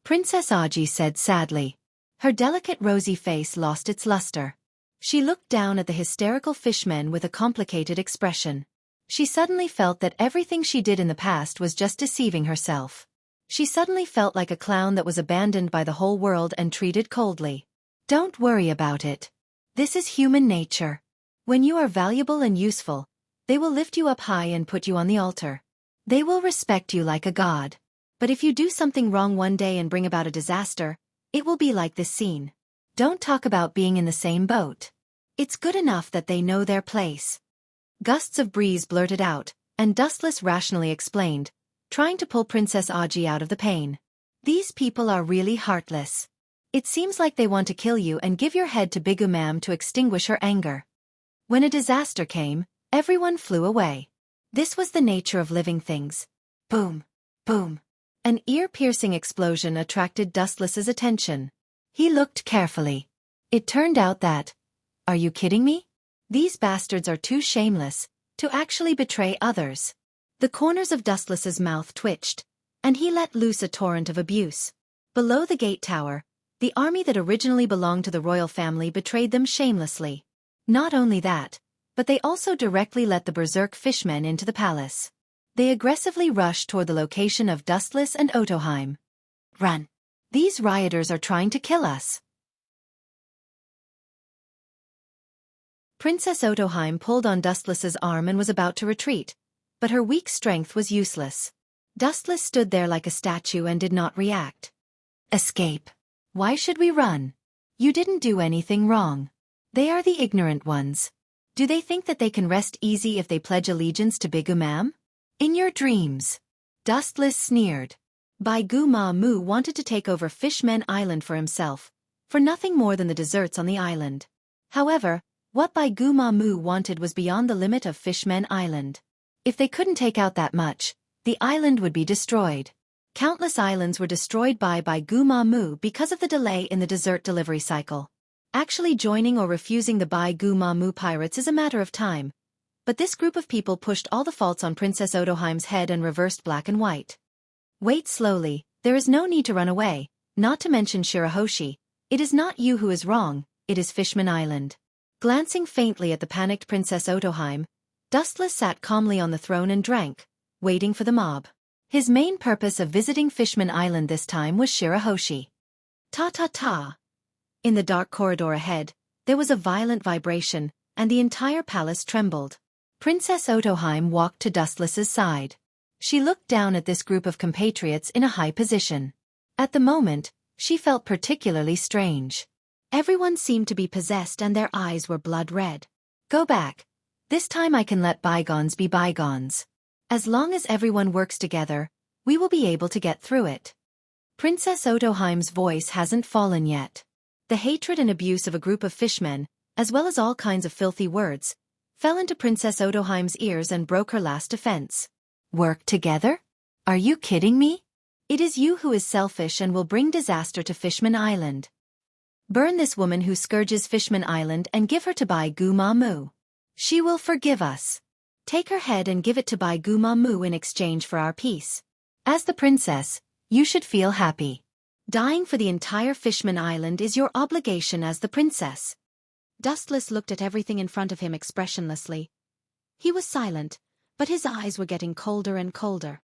Princess Aji said sadly. Her delicate rosy face lost its luster. She looked down at the hysterical fishmen with a complicated expression. She suddenly felt that everything she did in the past was just deceiving herself. She suddenly felt like a clown that was abandoned by the whole world and treated coldly. Don't worry about it. This is human nature. When you are valuable and useful, they will lift you up high and put you on the altar. They will respect you like a god. But if you do something wrong one day and bring about a disaster, it will be like this scene. Don't talk about being in the same boat. It's good enough that they know their place." Gusts of breeze blurted out, and Dustless rationally explained, trying to pull Princess Aji out of the pain. "These people are really heartless. It seems like they want to kill you and give your head to Bigu Mam to extinguish her anger." When a disaster came, everyone flew away. This was the nature of living things. Boom! Boom! An ear-piercing explosion attracted Dustless's attention. He looked carefully. It turned out that, "Are you kidding me? These bastards are too shameless to actually betray others." The corners of Dustless's mouth twitched, and he let loose a torrent of abuse. Below the gate tower, the army that originally belonged to the royal family betrayed them shamelessly. Not only that, but they also directly let the berserk fishmen into the palace. They aggressively rushed toward the location of Dustless and Otoheim. "Run! These rioters are trying to kill us!" Princess Otoheim pulled on Dustless's arm and was about to retreat, but her weak strength was useless. Dustless stood there like a statue and did not react. "Escape. Why should we run? You didn't do anything wrong. They are the ignorant ones. Do they think that they can rest easy if they pledge allegiance to Bigu Mam? In your dreams." Dustless sneered. Bigu Mu wanted to take over Fishmen Island for himself, for nothing more than the desserts on the island. However, what Bigu Mu wanted was beyond the limit of Fishmen Island. If they couldn't take out that much, the island would be destroyed. Countless islands were destroyed by Bigu Mu because of the delay in the dessert delivery cycle. Actually joining or refusing the Bigu Mu pirates is a matter of time. But this group of people pushed all the faults on Princess Otoheim's head and reversed black and white. "Wait slowly, there is no need to run away, not to mention Shirahoshi. It is not you who is wrong, it is Fishman Island." Glancing faintly at the panicked Princess Otoheim, Dustless sat calmly on the throne and drank, waiting for the mob. His main purpose of visiting Fishman Island this time was Shirahoshi. Ta-ta-ta! In the dark corridor ahead, there was a violent vibration, and the entire palace trembled. Princess Otoheim walked to Dustless's side. She looked down at this group of compatriots in a high position. At the moment, she felt particularly strange. Everyone seemed to be possessed and their eyes were blood red. Go back. This time I can let bygones be bygones. As long as everyone works together, we will be able to get through it. Princess Otoheim's voice hasn't fallen yet. The hatred and abuse of a group of fishmen, as well as all kinds of filthy words, fell into Princess Otoheim's ears and broke her last defense. Work together? Are you kidding me? It is you who is selfish and will bring disaster to Fishman Island. Burn this woman who scourges Fishman Island and give her to Bai Gu Ma Mu. She will forgive us. Take her head and give it to Bai Gu Ma Mu in exchange for our peace. As the princess, you should feel happy. Dying for the entire Fishman Island is your obligation as the princess. Dustless looked at everything in front of him expressionlessly. He was silent, but his eyes were getting colder and colder.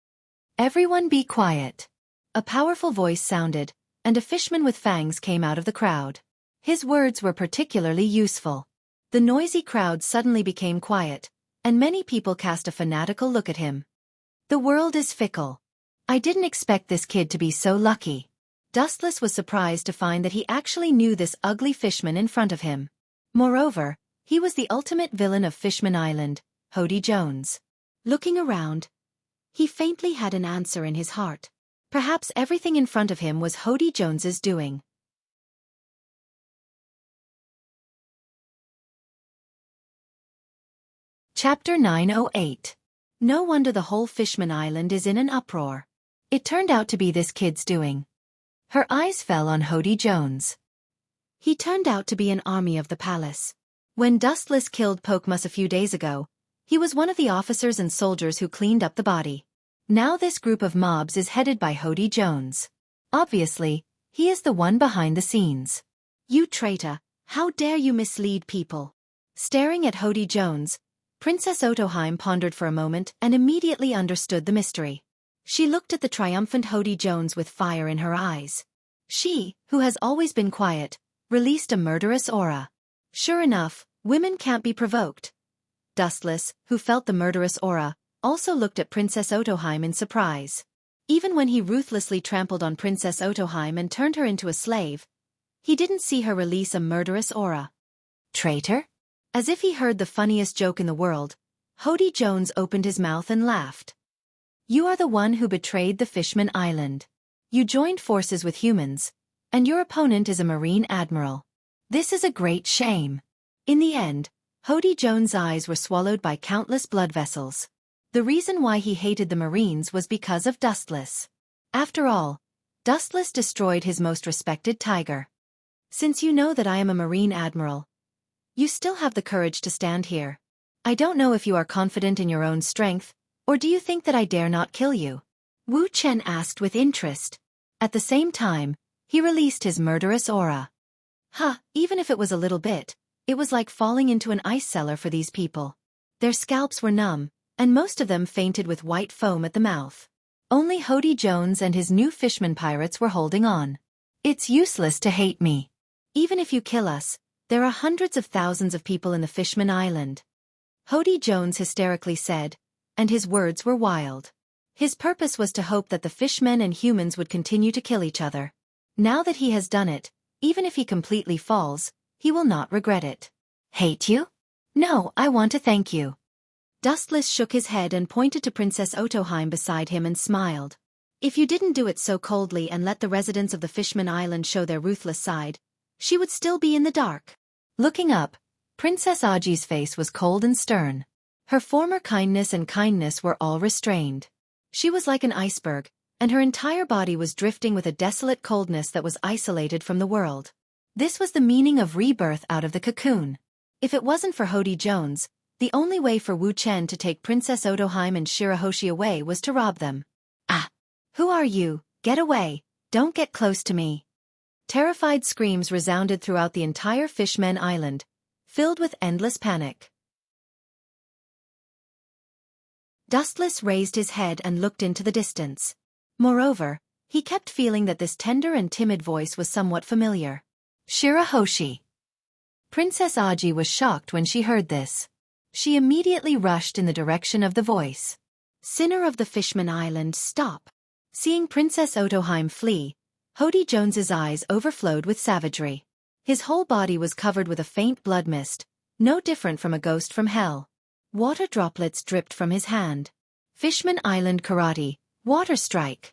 Everyone be quiet. A powerful voice sounded, and a fishman with fangs came out of the crowd. His words were particularly useful. The noisy crowd suddenly became quiet, and many people cast a fanatical look at him. The world is fickle. I didn't expect this kid to be so lucky. Dustless was surprised to find that he actually knew this ugly fishman in front of him. Moreover, he was the ultimate villain of Fishman Island, Hody Jones. Looking around, he faintly had an answer in his heart. Perhaps everything in front of him was Hody Jones's doing. Chapter 908. No wonder the whole Fishman Island is in an uproar. It turned out to be this kid's doing. Her eyes fell on Hody Jones. He turned out to be an army of the palace. When Dustless killed Pokmus a few days ago, he was one of the officers and soldiers who cleaned up the body. Now this group of mobs is headed by Hody Jones. Obviously, he is the one behind the scenes. You traitor, how dare you mislead people? Staring at Hody Jones, Princess Otoheim pondered for a moment and immediately understood the mystery. She looked at the triumphant Hody Jones with fire in her eyes. She, who has always been quiet, released a murderous aura. Sure enough, women can't be provoked. Dustless, who felt the murderous aura, also looked at Princess Otoheim in surprise. Even when he ruthlessly trampled on Princess Otoheim and turned her into a slave, he didn't see her release a murderous aura. Traitor? As if he heard the funniest joke in the world, Hody Jones opened his mouth and laughed. You are the one who betrayed the Fishman Island. You joined forces with humans, and your opponent is a Marine Admiral. This is a great shame. In the end, Hody Jones' eyes were swallowed by countless blood vessels. The reason why he hated the Marines was because of Dustless. After all, Dustless destroyed his most respected tiger. Since you know that I am a Marine Admiral, you still have the courage to stand here. I don't know if you are confident in your own strength, or do you think that I dare not kill you? Wu Chen asked with interest. At the same time, he released his murderous aura. Even if it was a little bit, it was like falling into an ice cellar for these people. Their scalps were numb, and most of them fainted with white foam at the mouth. Only Hody Jones and his new fishman pirates were holding on. It's useless to hate me. Even if you kill us, there are hundreds of thousands of people in the Fishman Island. Hody Jones hysterically said, and his words were wild. His purpose was to hope that the fishmen and humans would continue to kill each other. Now that he has done it, even if he completely falls, he will not regret it. Hate you? No, I want to thank you. Dustless shook his head and pointed to Princess Otoheim beside him and smiled. If you didn't do it so coldly and let the residents of the Fishman Island show their ruthless side, she would still be in the dark. Looking up, Princess Aji's face was cold and stern. Her former kindness and kindness were all restrained. She was like an iceberg, and her entire body was drifting with a desolate coldness that was isolated from the world. This was the meaning of rebirth out of the cocoon. If it wasn't for Hody Jones, the only way for Wu Chen to take Princess Otoheim and Shirahoshi away was to rob them. Who are you? Get away! Don't get close to me! Terrified screams resounded throughout the entire Fishman Island, filled with endless panic. Dustless raised his head and looked into the distance. Moreover, he kept feeling that this tender and timid voice was somewhat familiar. Shirahoshi. Princess Aji was shocked when she heard this. She immediately rushed in the direction of the voice. Sinner of the Fishman Island, stop. Seeing Princess Otoheim flee, Hody Jones's eyes overflowed with savagery. His whole body was covered with a faint blood mist, no different from a ghost from hell. Water droplets dripped from his hand. Fishman Island Karate, Water Strike.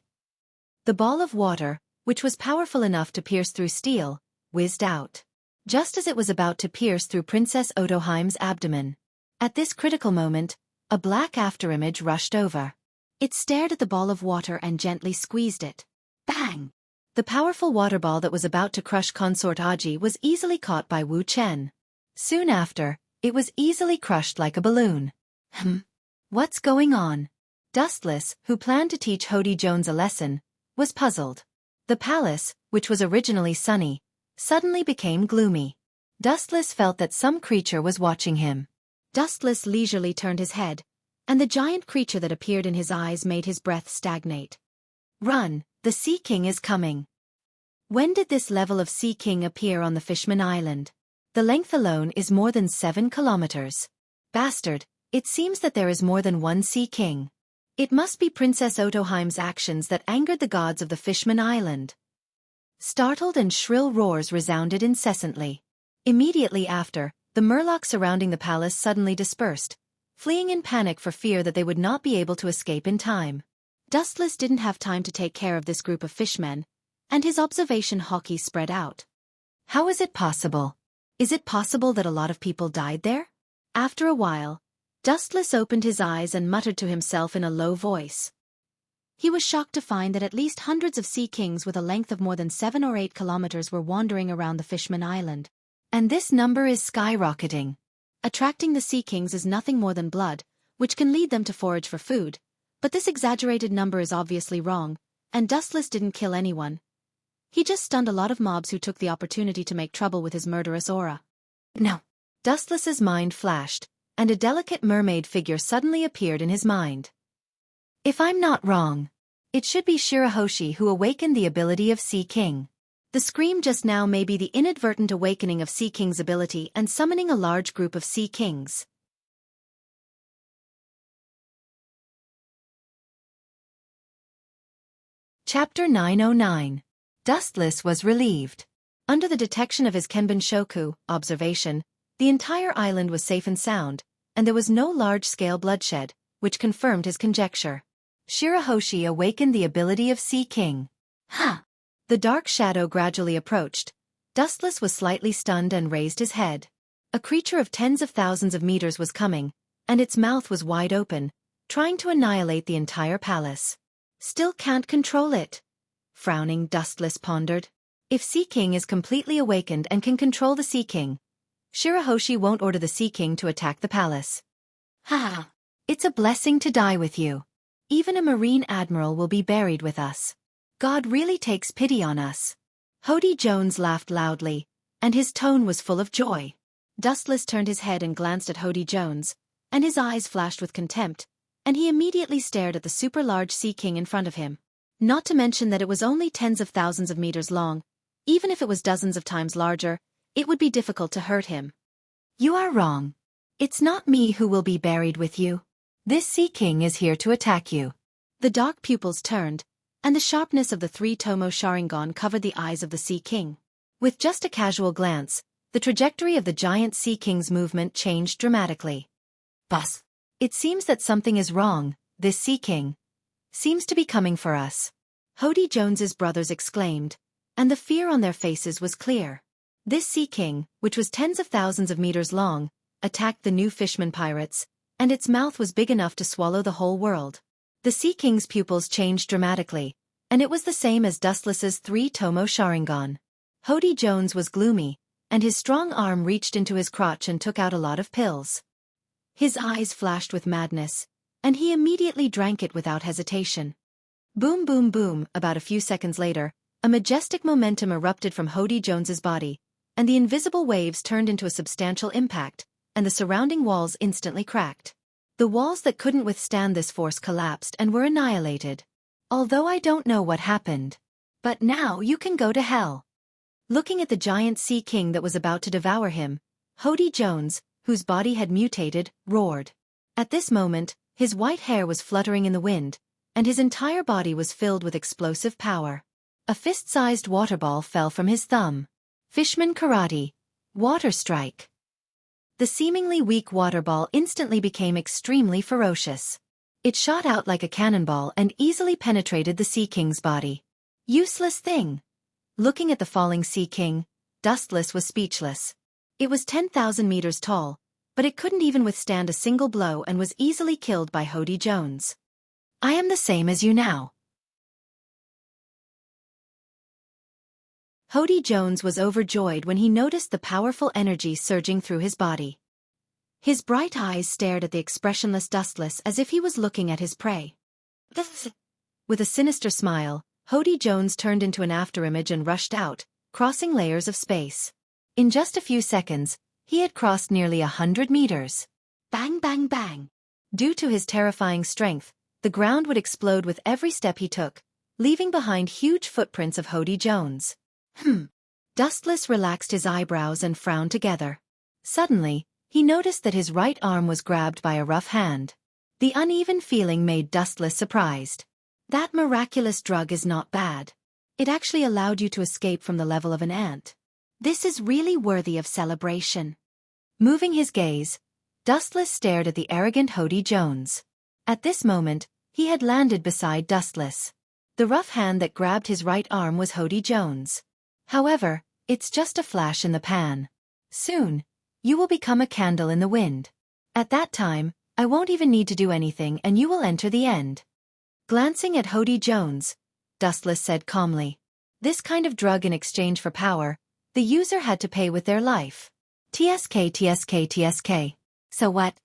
The ball of water, which was powerful enough to pierce through steel, whizzed out. Just as it was about to pierce through Princess Otoheim's abdomen. At this critical moment, a black afterimage rushed over. It stared at the ball of water and gently squeezed it. Bang! The powerful water ball that was about to crush Consort Aji was easily caught by Wu Chen. Soon after, it was easily crushed like a balloon. What's going on? Dustless, who planned to teach Hody Jones a lesson, was puzzled. The palace, which was originally sunny, suddenly became gloomy. Dustless felt that some creature was watching him. Dustless leisurely turned his head, and the giant creature that appeared in his eyes made his breath stagnate. Run, the Sea King is coming. When did this level of Sea King appear on the Fishman Island? The length alone is more than 7 kilometers. Bastard, it seems that there is more than one Sea King. It must be Princess Otoheim's actions that angered the gods of the Fishman Island. Startled and shrill roars resounded incessantly. Immediately after, the murlocs surrounding the palace suddenly dispersed, fleeing in panic for fear that they would not be able to escape in time. Dustless didn't have time to take care of this group of fishmen, and his observation hockey spread out. How is it possible? Is it possible that a lot of people died there? After a while, Dustless opened his eyes and muttered to himself in a low voice. He was shocked to find that at least hundreds of Sea Kings with a length of more than 7 or 8 kilometers were wandering around the Fishman Island. And this number is skyrocketing. Attracting the Sea Kings is nothing more than blood, which can lead them to forage for food. But this exaggerated number is obviously wrong, and Dustless didn't kill anyone. He just stunned a lot of mobs who took the opportunity to make trouble with his murderous aura. No. Dustless's mind flashed, and a delicate mermaid figure suddenly appeared in his mind. If I'm not wrong, it should be Shirahoshi who awakened the ability of Sea King. The scream just now may be the inadvertent awakening of Sea King's ability and summoning a large group of Sea Kings. Chapter 909. Dustless was relieved. Under the detection of his Kenban Shoku observation, the entire island was safe and sound, and there was no large-scale bloodshed, which confirmed his conjecture. Shirahoshi awakened the ability of Sea King. Ha! The dark shadow gradually approached. Dustless was slightly stunned and raised his head. A creature of tens of thousands of meters was coming, and its mouth was wide open, trying to annihilate the entire palace. Still can't control it. Frowning, Dustless pondered. If Sea King is completely awakened and can control the Sea King, Shirahoshi won't order the Sea King to attack the palace. Ha! It's a blessing to die with you. Even a Marine Admiral will be buried with us. God really takes pity on us. Hody Jones laughed loudly, and his tone was full of joy. Dustless turned his head and glanced at Hody Jones, and his eyes flashed with contempt, and he immediately stared at the super-large Sea King in front of him. Not to mention that it was only tens of thousands of meters long. Even if it was dozens of times larger, it would be difficult to hurt him. You are wrong. It's not me who will be buried with you. This Sea King is here to attack you. The dark pupils turned, and the sharpness of the 3 Tomo Sharingan covered the eyes of the Sea King. With just a casual glance, the trajectory of the giant Sea King's movement changed dramatically. Boss! It seems that something is wrong. This Sea King seems to be coming for us. Hody Jones's brothers exclaimed, and the fear on their faces was clear. This Sea King, which was tens of thousands of meters long, attacked the new Fishman pirates, and its mouth was big enough to swallow the whole world. The Sea King's pupils changed dramatically, and it was the same as Dustless's 3 Tomo Sharingan. Hody Jones was gloomy, and his strong arm reached into his crotch and took out a lot of pills. His eyes flashed with madness, and he immediately drank it without hesitation. Boom boom boom, about a few seconds later, a majestic momentum erupted from Hody Jones's body, and the invisible waves turned into a substantial impact, and the surrounding walls instantly cracked. The walls that couldn't withstand this force collapsed and were annihilated. Although I don't know what happened. But now you can go to hell. Looking at the giant Sea King that was about to devour him, Hody Jones, whose body had mutated, roared. At this moment, His white hair was fluttering in the wind, and his entire body was filled with explosive power. A fist-sized water ball fell from his thumb. Fishman Karate. Water Strike. The seemingly weak water ball instantly became extremely ferocious. It shot out like a cannonball and easily penetrated the Sea King's body. Useless thing. Looking at the falling Sea King, Dustless was speechless. It was 10,000 meters tall, but it couldn't even withstand a single blow and was easily killed by Hody Jones. I am the same as you now. Hody Jones was overjoyed when he noticed the powerful energy surging through his body. His bright eyes stared at the expressionless Dustless as if he was looking at his prey. With a sinister smile, Hody Jones turned into an afterimage and rushed out, crossing layers of space. In just a few seconds, he had crossed nearly 100 meters. Bang, bang, bang. Due to his terrifying strength, the ground would explode with every step he took, leaving behind huge footprints of Hody Jones. Dustless relaxed his eyebrows and frowned together. Suddenly, he noticed that his right arm was grabbed by a rough hand. The uneven feeling made Dustless surprised. That miraculous drug is not bad. It actually allowed you to escape from the level of an ant. This is really worthy of celebration. Moving his gaze, Dustless stared at the arrogant Hody Jones. At this moment, he had landed beside Dustless. The rough hand that grabbed his right arm was Hody Jones. However, it's just a flash in the pan. Soon, you will become a candle in the wind. At that time, I won't even need to do anything and you will enter the end. Glancing at Hody Jones, Dustless said calmly. This kind of drug in exchange for power, the user had to pay with their life. TSK TSK TSK. So what?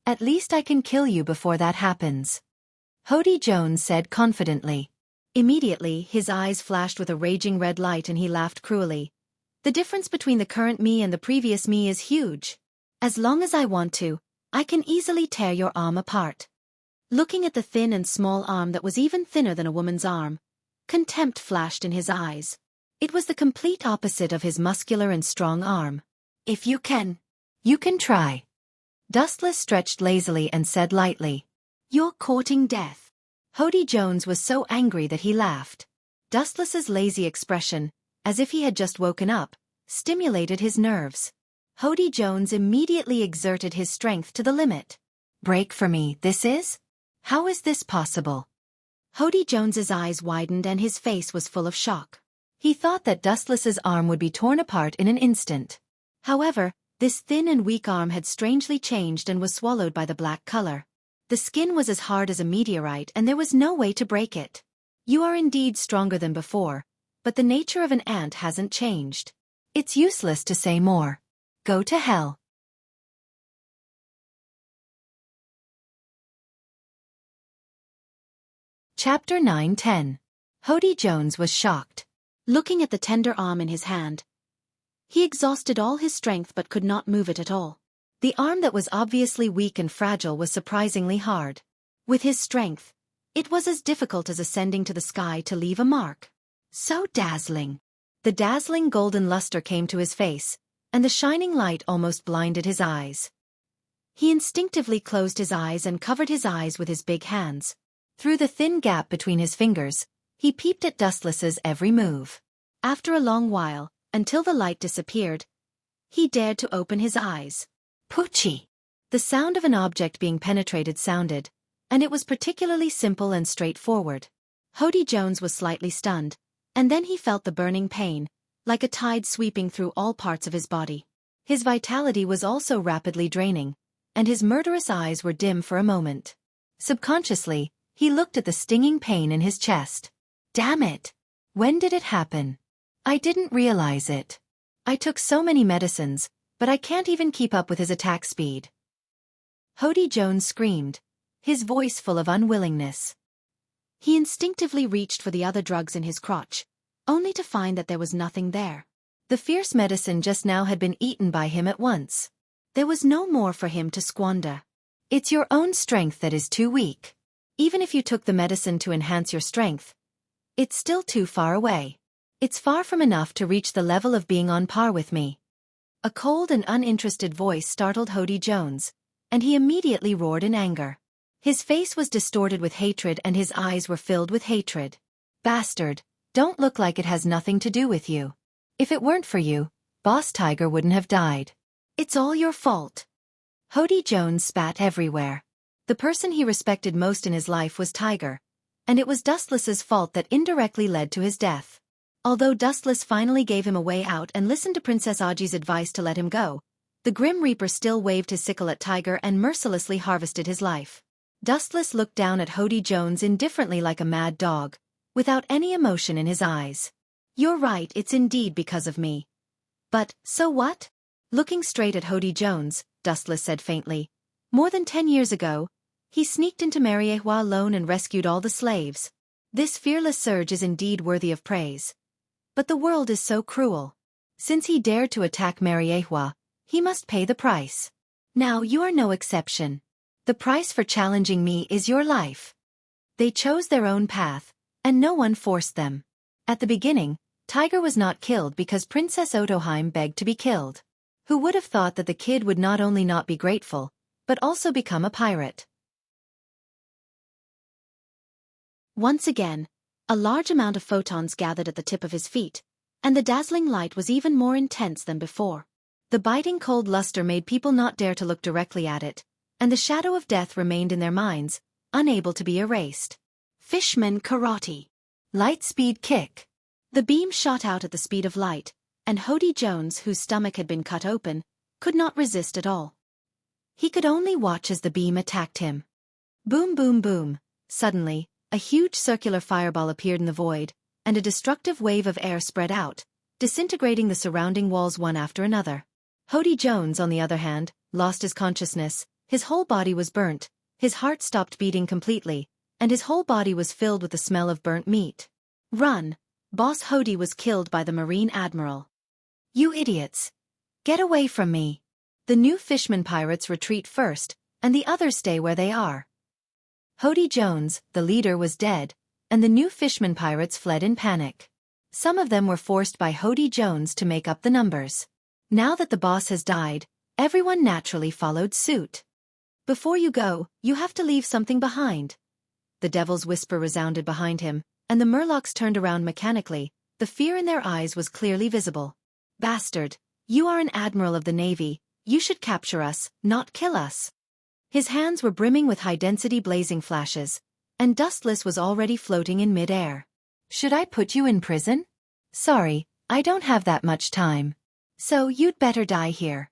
At least I can kill you before that happens. Hody Jones said confidently. Immediately, his eyes flashed with a raging red light and he laughed cruelly. The difference between the current me and the previous me is huge. As long as I want to, I can easily tear your arm apart. Looking at the thin and small arm that was even thinner than a woman's arm, contempt flashed in his eyes. It was the complete opposite of his muscular and strong arm. If you can try. Dustless stretched lazily and said lightly. You're courting death. Hody Jones was so angry that he laughed. Dustless's lazy expression, as if he had just woken up, stimulated his nerves. Hody Jones immediately exerted his strength to the limit. Break for me, this is? How is this possible? Hody Jones's eyes widened and his face was full of shock. He thought that Dustless's arm would be torn apart in an instant. However, this thin and weak arm had strangely changed and was swallowed by the black color. The skin was as hard as a meteorite and there was no way to break it. You are indeed stronger than before, but the nature of an ant hasn't changed. It's useless to say more. Go to hell. Chapter 9-10. Hody Jones was shocked. Looking at the tender arm in his hand, he exhausted all his strength but could not move it at all. The arm that was obviously weak and fragile was surprisingly hard. With his strength, it was as difficult as ascending to the sky to leave a mark. So dazzling. The dazzling golden luster came to his face, and the shining light almost blinded his eyes. He instinctively closed his eyes and covered his eyes with his big hands. Through the thin gap between his fingers, he peeped at Dustless's every move. After a long while, until the light disappeared, he dared to open his eyes. Poochie! The sound of an object being penetrated sounded, and it was particularly simple and straightforward. Hody Jones was slightly stunned, and then he felt the burning pain, like a tide sweeping through all parts of his body. His vitality was also rapidly draining, and his murderous eyes were dim for a moment. Subconsciously, he looked at the stinging pain in his chest. Damn it! When did it happen? I didn't realize it. I took so many medicines, but I can't even keep up with his attack speed. Hody Jones screamed, his voice full of unwillingness. He instinctively reached for the other drugs in his crotch, only to find that there was nothing there. The fierce medicine just now had been eaten by him at once. There was no more for him to squander. It's your own strength that is too weak. Even if you took the medicine to enhance your strength, it's still too far away. It's far from enough to reach the level of being on par with me. A cold and uninterested voice startled Hody Jones, and he immediately roared in anger. His face was distorted with hatred and his eyes were filled with hatred. Bastard, don't look like it has nothing to do with you. If it weren't for you, Boss Tiger wouldn't have died. It's all your fault. Hody Jones spat everywhere. The person he respected most in his life was Tiger, and it was Dustless's fault that indirectly led to his death. Although Dustless finally gave him a way out and listened to Princess Aji's advice to let him go, the Grim Reaper still waved his sickle at Tiger and mercilessly harvested his life. Dustless looked down at Hody Jones indifferently like a mad dog, without any emotion in his eyes. You're right, it's indeed because of me. But, so what? Looking straight at Hody Jones, Dustless said faintly. More than 10 years ago, he sneaked into Mariehua alone and rescued all the slaves. This fearless surge is indeed worthy of praise. But the world is so cruel. Since he dared to attack Mariehua, he must pay the price. Now you are no exception. The price for challenging me is your life. They chose their own path, and no one forced them. At the beginning, Tiger was not killed because Princess Otoheim begged to be killed. Who would have thought that the kid would not only not be grateful, but also become a pirate? Once again, a large amount of photons gathered at the tip of his feet, and the dazzling light was even more intense than before. The biting cold luster made people not dare to look directly at it, and the shadow of death remained in their minds, unable to be erased. Fishman Karate. Light speed kick. The beam shot out at the speed of light, and Hody Jones, whose stomach had been cut open, could not resist at all. He could only watch as the beam attacked him. Boom boom boom. Suddenly, a huge circular fireball appeared in the void, and a destructive wave of air spread out, disintegrating the surrounding walls one after another. Hody Jones, on the other hand, lost his consciousness, his whole body was burnt, his heart stopped beating completely, and his whole body was filled with the smell of burnt meat. Run! Boss Hody was killed by the Marine Admiral. You idiots! Get away from me! The new Fishman pirates retreat first, and the others stay where they are. Hody Jones, the leader, was dead, and the new Fishman pirates fled in panic. Some of them were forced by Hody Jones to make up the numbers. Now that the boss has died, everyone naturally followed suit. Before you go, you have to leave something behind. The devil's whisper resounded behind him, and the Murlocs turned around mechanically. The fear in their eyes was clearly visible. Bastard, you are an admiral of the Navy, you should capture us, not kill us. His hands were brimming with high-density blazing flashes, and Dustless was already floating in mid-air. Should I put you in prison? Sorry, I don't have that much time. So you'd better die here.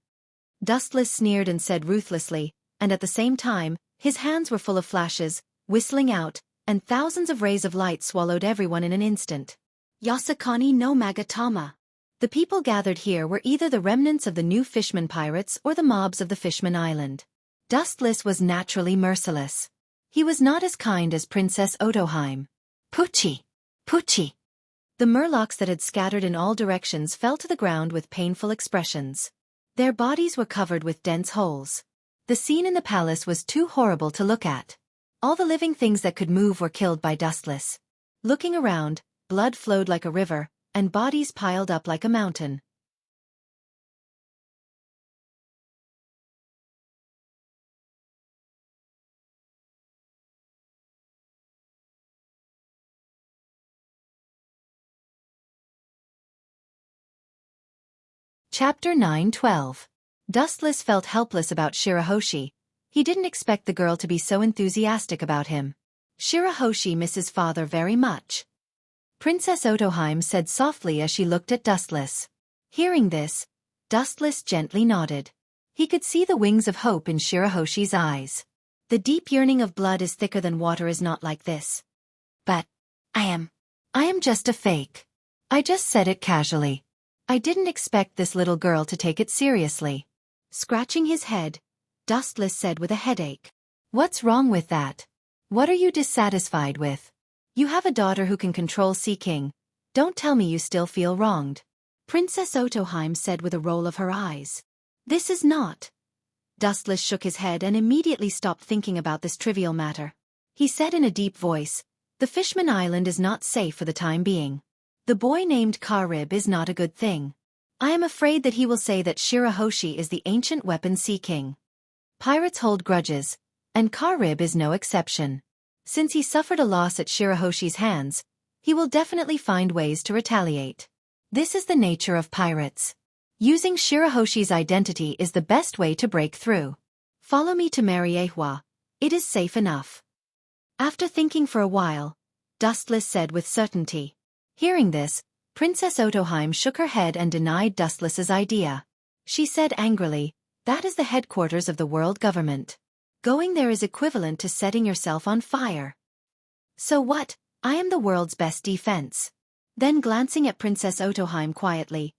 Dustless sneered and said ruthlessly, and at the same time, his hands were full of flashes, whistling out, and thousands of rays of light swallowed everyone in an instant. Yasakani no Magatama. The people gathered here were either the remnants of the new Fishman pirates or the mobs of the Fishman Island. Dustless was naturally merciless. He was not as kind as Princess Otoheim. Pucci! Pucci! The Murlocs that had scattered in all directions fell to the ground with painful expressions. Their bodies were covered with dense holes. The scene in the palace was too horrible to look at. All the living things that could move were killed by Dustless. Looking around, blood flowed like a river, and bodies piled up like a mountain. Chapter 9:12. Dustless felt helpless about Shirahoshi. He didn't expect the girl to be so enthusiastic about him. Shirahoshi misses father very much. Princess Otoheim said softly as she looked at Dustless. Hearing this, Dustless gently nodded. He could see the wings of hope in Shirahoshi's eyes. The deep yearning of blood is thicker than water is not like this. But, I am just a fake. I just said it casually. I didn't expect this little girl to take it seriously. Scratching his head, Dustless said with a headache. What's wrong with that? What are you dissatisfied with? You have a daughter who can control Sea King. Don't tell me you still feel wronged. Princess Otoheim said with a roll of her eyes. This is not. Dustless shook his head and immediately stopped thinking about this trivial matter. He said in a deep voice, the Fishman Island is not safe for the time being. The boy named Karib is not a good thing. I am afraid that he will say that Shirahoshi is the ancient weapon Sea King. Pirates hold grudges, and Karib is no exception. Since he suffered a loss at Shirahoshi's hands, he will definitely find ways to retaliate. This is the nature of pirates. Using Shirahoshi's identity is the best way to break through. Follow me to Mariehua. It is safe enough. After thinking for a while, Dustless said with certainty. Hearing this, Princess Otoheim shook her head and denied Dustless's idea. She said angrily, "That is the headquarters of the world government. Going there is equivalent to setting yourself on fire." "So what? I am the world's best defense." Then glancing at Princess Otoheim quietly,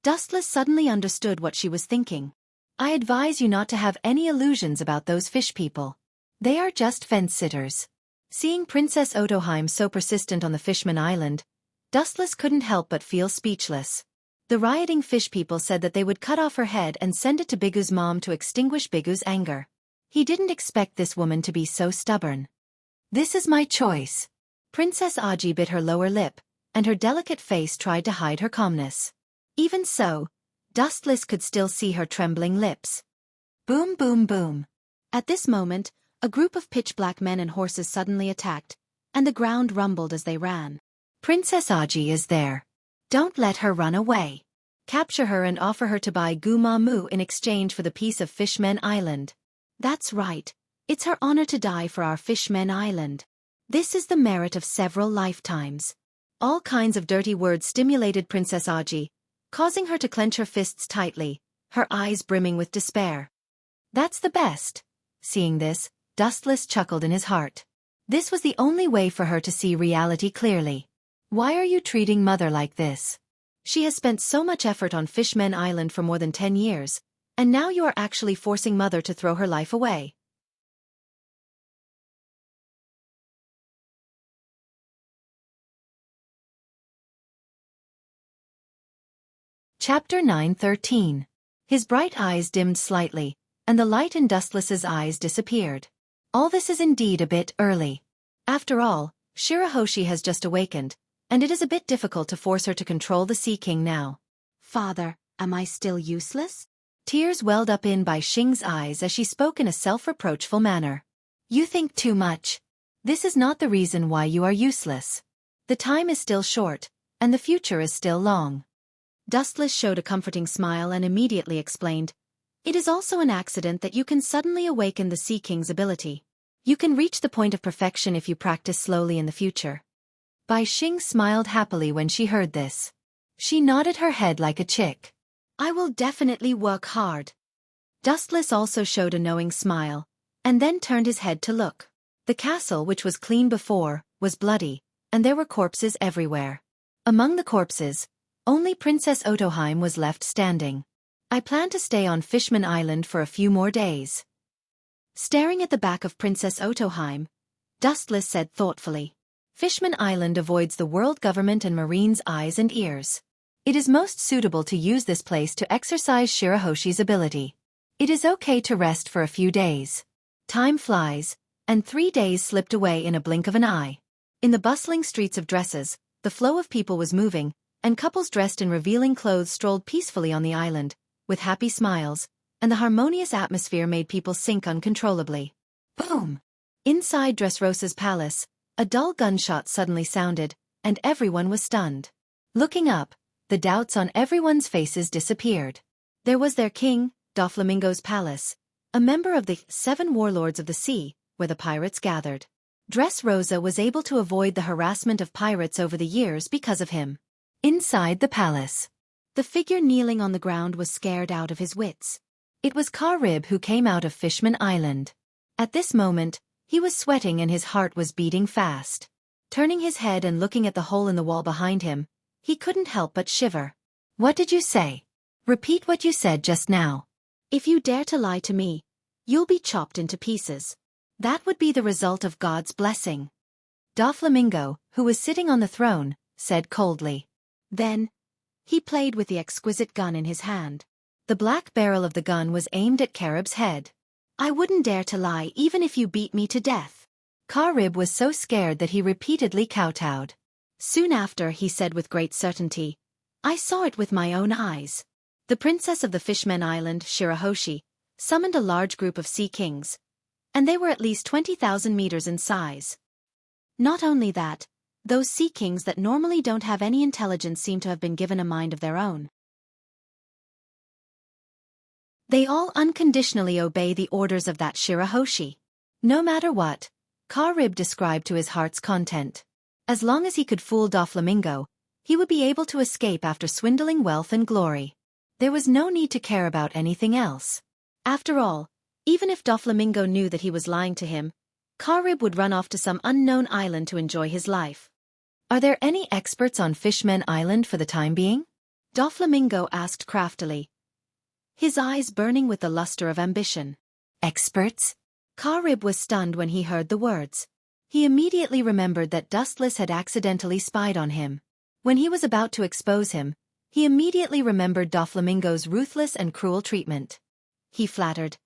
Dustless suddenly understood what she was thinking. "I advise you not to have any illusions about those fish people. They are just fence-sitters." Seeing Princess Otoheim so persistent on the Fishman Island, Dustless couldn't help but feel speechless. The rioting fish people said that they would cut off her head and send it to Bigu's mom to extinguish Bigu's anger. He didn't expect this woman to be so stubborn. "This is my choice." Princess Aji bit her lower lip, and her delicate face tried to hide her calmness. Even so, Dustless could still see her trembling lips. Boom, boom, boom. At this moment, a group of pitch-black men and horses suddenly attacked, and the ground rumbled as they ran. "Princess Aji is there. Don't let her run away. Capture her and offer her to buy Gumamu in exchange for the piece of Fishman Island." "That's right. It's her honor to die for our Fishman Island. This is the merit of several lifetimes." All kinds of dirty words stimulated Princess Aji, causing her to clench her fists tightly, her eyes brimming with despair. "That's the best." Seeing this, Dustless chuckled in his heart. This was the only way for her to see reality clearly. "Why are you treating Mother like this? She has spent so much effort on Fishman Island for more than 10 years, and now you are actually forcing Mother to throw her life away." Chapter 9:13. His bright eyes dimmed slightly, and the light in Dustless's eyes disappeared. All this is indeed a bit early. After all, Shirahoshi has just awakened, and it is a bit difficult to force her to control the Sea King now. "Father, am I still useless?" Tears welled up in Bai Xing's eyes as she spoke in a self-reproachful manner. "You think too much. This is not the reason why you are useless. The time is still short, and the future is still long." Dustless showed a comforting smile and immediately explained, "It is also an accident that you can suddenly awaken the Sea King's ability. You can reach the point of perfection if you practice slowly in the future." Bai Xing smiled happily when she heard this. She nodded her head like a chick. "I will definitely work hard." Dustless also showed a knowing smile, and then turned his head to look. The castle, which was clean before, was bloody, and there were corpses everywhere. Among the corpses, only Princess Otoheim was left standing. "I plan to stay on Fishman Island for a few more days." Staring at the back of Princess Otoheim, Dustless said thoughtfully, "Fishman Island avoids the world government and Marine's eyes and ears. It is most suitable to use this place to exercise Shirahoshi's ability. It is okay to rest for a few days." Time flies, and 3 days slipped away in a blink of an eye. In the bustling streets of dresses, the flow of people was moving, and couples dressed in revealing clothes strolled peacefully on the island, with happy smiles, and the harmonious atmosphere made people sink uncontrollably. Boom! Inside Dressrosa's palace, a dull gunshot suddenly sounded, and everyone was stunned. Looking up, the doubts on everyone's faces disappeared. There was their king, Doflamingo's palace, a member of the 7 warlords of the sea, where the pirates gathered. Dressrosa was able to avoid the harassment of pirates over the years because of him. Inside the palace, the figure kneeling on the ground was scared out of his wits. It was Karib who came out of Fishman Island. At this moment, he was sweating and his heart was beating fast. Turning his head and looking at the hole in the wall behind him, he couldn't help but shiver. "What did you say? Repeat what you said just now." "If you dare to lie to me, you'll be chopped into pieces. That would be the result of God's blessing." Doflamingo, who was sitting on the throne, said coldly. Then, he played with the exquisite gun in his hand. The black barrel of the gun was aimed at Karib's head. "I wouldn't dare to lie even if you beat me to death." Karib was so scared that he repeatedly kowtowed. Soon after, he said with great certainty, "I saw it with my own eyes." The princess of the Fishmen Island, Shirahoshi, summoned a large group of sea kings, and they were at least 20,000 meters in size. Not only that, those sea kings that normally don't have any intelligence seem to have been given a mind of their own. They all unconditionally obey the orders of that Shirahoshi. No matter what, Karib described to his heart's content. As long as he could fool Doflamingo, he would be able to escape after swindling wealth and glory. There was no need to care about anything else. After all, even if Doflamingo knew that he was lying to him, Karib would run off to some unknown island to enjoy his life. Are there any experts on Fishmen Island for the time being? Doflamingo asked craftily, his eyes burning with the luster of ambition. Experts? Karib was stunned when he heard the words. He immediately remembered that Dustless had accidentally spied on him. When he was about to expose him, he immediately remembered Doflamingo's ruthless and cruel treatment. He flattered,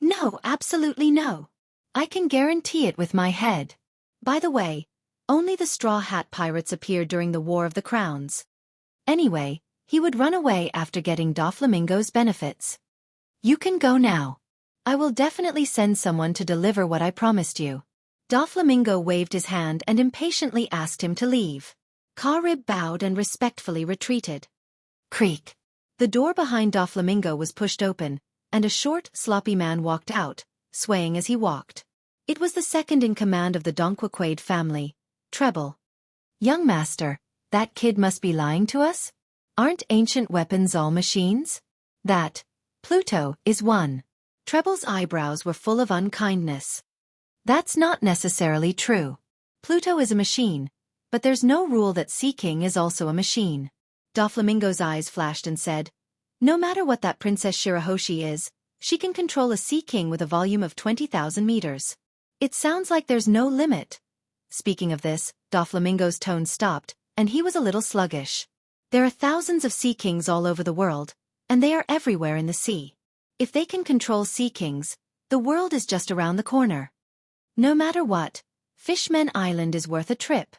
"No, absolutely no. I can guarantee it with my head." By the way, only the Straw Hat Pirates appeared during the War of the Crowns. Anyway, he would run away after getting Doflamingo's benefits. "You can go now. I will definitely send someone to deliver what I promised you." Doflamingo waved his hand and impatiently asked him to leave. Karib bowed and respectfully retreated. Creak. The door behind Doflamingo was pushed open, and a short, sloppy man walked out, swaying as he walked. It was the second in command of the Donquaquade family, Treble. "Young master, that kid must be lying to us? Aren't ancient weapons all machines?" "That, Pluto, is one." Treble's eyebrows were full of unkindness. "That's not necessarily true. Pluto is a machine, but there's no rule that Sea King is also a machine." Doflamingo's eyes flashed and said, "No matter what that Princess Shirahoshi is, she can control a Sea King with a volume of 20,000 meters. It sounds like there's no limit." Speaking of this, Doflamingo's tone stopped, and he was a little sluggish. There are thousands of Sea Kings all over the world, and they are everywhere in the sea. If they can control Sea Kings, the world is just around the corner. No matter what, Fishmen Island is worth a trip.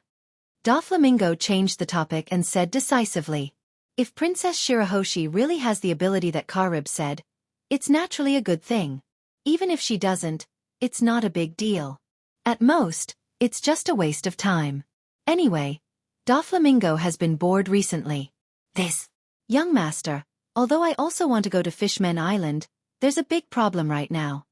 Doflamingo changed the topic and said decisively, "If Princess Shirahoshi really has the ability that Karib said, it's naturally a good thing. Even if she doesn't, it's not a big deal. At most, it's just a waste of time. Anyway, Doflamingo has been bored recently. This, young master, although I also want to go to Fishmen Island, there's a big problem right now."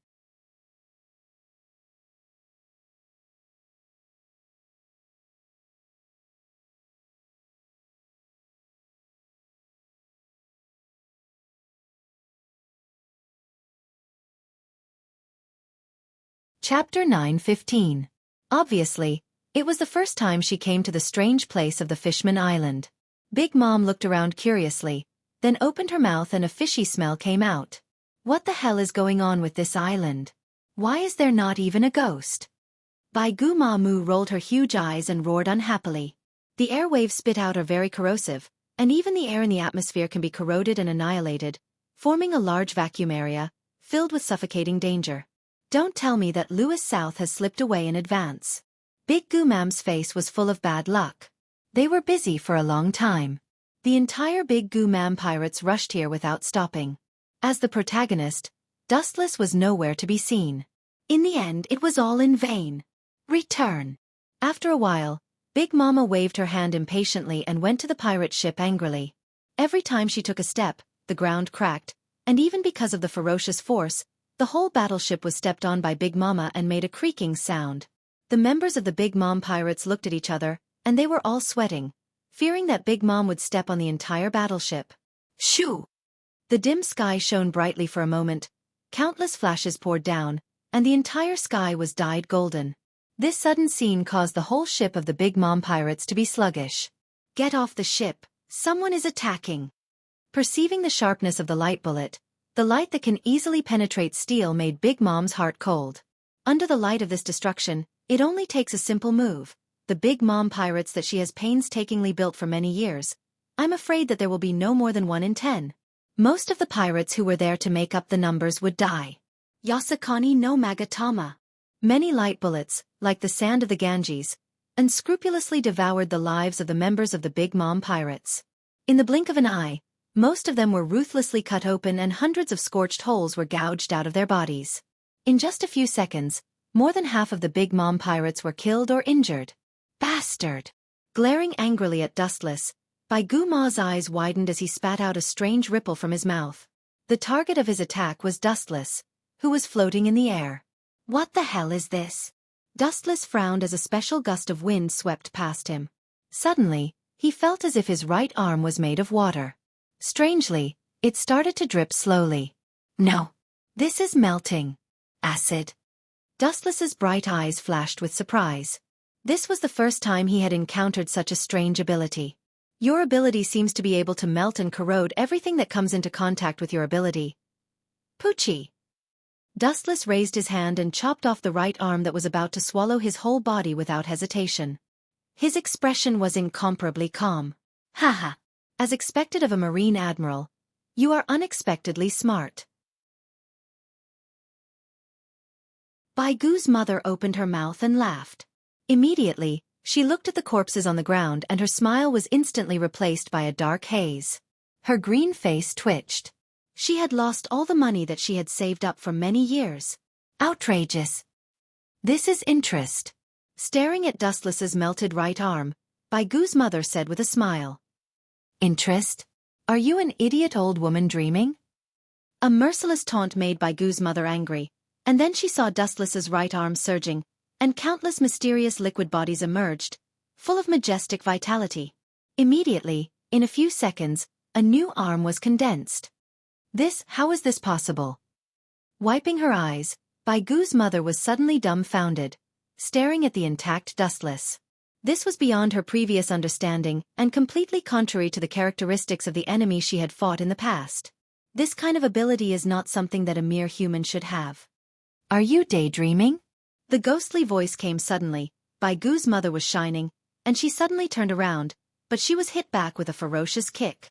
Chapter 9:15. Obviously, it was the first time she came to the strange place of the Fishman Island. Big Mom looked around curiously, then opened her mouth and a fishy smell came out. What the hell is going on with this island? Why is there not even a ghost? Bai Gu Ma Mu rolled her huge eyes and roared unhappily. The airwaves spit out are very corrosive, and even the air in the atmosphere can be corroded and annihilated, forming a large vacuum area, filled with suffocating danger. Don't tell me that Lewis South has slipped away in advance. Big Goomam's face was full of bad luck. They were busy for a long time. The entire Big Goomam pirates rushed here without stopping. As the protagonist, Dustless was nowhere to be seen. In the end, it was all in vain. Return. After a while, Big Mama waved her hand impatiently and went to the pirate ship angrily. Every time she took a step, the ground cracked, and even because of the ferocious force, the whole battleship was stepped on by Big Mama and made a creaking sound. The members of the Big Mom pirates looked at each other, and they were all sweating, fearing that Big Mom would step on the entire battleship. Shoo! The dim sky shone brightly for a moment, countless flashes poured down, and the entire sky was dyed golden. This sudden scene caused the whole ship of the Big Mom pirates to be sluggish. "Get off the ship, someone is attacking." Perceiving the sharpness of the light bullet, the light that can easily penetrate steel made Big Mom's heart cold. Under the light of this destruction, it only takes a simple move. The Big Mom pirates that she has painstakingly built for many years. I'm afraid that there will be no more than 1 in 10. Most of the pirates who were there to make up the numbers would die. Yasakani no Magatama. Many light bullets, like the sand of the Ganges, unscrupulously devoured the lives of the members of the Big Mom pirates. In the blink of an eye, most of them were ruthlessly cut open and hundreds of scorched holes were gouged out of their bodies. In just a few seconds, more than half of the Big Mom pirates were killed or injured. Bastard! Glaring angrily at Dustless, Bai Gu Ma's eyes widened as he spat out a strange ripple from his mouth. The target of his attack was Dustless, who was floating in the air. What the hell is this? Dustless frowned as a special gust of wind swept past him. Suddenly, he felt as if his right arm was made of water. Strangely, it started to drip slowly. No. This is melting. Acid. Dustless's bright eyes flashed with surprise. This was the first time he had encountered such a strange ability. Your ability seems to be able to melt and corrode everything that comes into contact with your ability. Poochie. Dustless raised his hand and chopped off the right arm that was about to swallow his whole body without hesitation. His expression was incomparably calm. Haha. As expected of a Marine Admiral, you are unexpectedly smart. Bai Gu's mother opened her mouth and laughed. Immediately, she looked at the corpses on the ground and her smile was instantly replaced by a dark haze. Her green face twitched. She had lost all the money that she had saved up for many years. Outrageous. This is interest. Staring at Dustless's melted right arm, Bai Gu's mother said with a smile. Interest? Are you an idiot old woman dreaming? A merciless taunt made Bai Gu's mother angry, and then she saw Dustless's right arm surging, and countless mysterious liquid bodies emerged, full of majestic vitality. Immediately, in a few seconds, a new arm was condensed. How is this possible? Wiping her eyes, Bai Gu's mother was suddenly dumbfounded, staring at the intact Dustless. This was beyond her previous understanding and completely contrary to the characteristics of the enemy she had fought in the past. This kind of ability is not something that a mere human should have. Are you daydreaming? The ghostly voice came suddenly. Bai Gu's mother was shining, and she suddenly turned around, but she was hit back with a ferocious kick.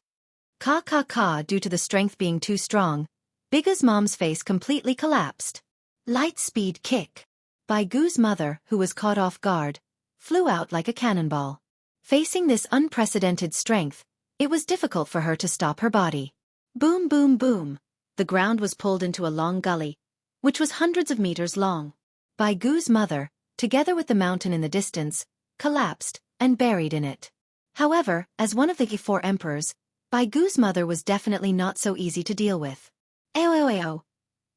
Due to the strength being too strong, Big Mom's face completely collapsed. Light speed kick. Bai Gu's mother, who was caught off guard, flew out like a cannonball. Facing this unprecedented strength, it was difficult for her to stop her body. Boom boom boom. The ground was pulled into a long gully, which was hundreds of meters long. Bai Gu's mother, together with the mountain in the distance, collapsed and buried in it. However, as one of the four emperors, Bai Gu's mother was definitely not so easy to deal with. Ayo.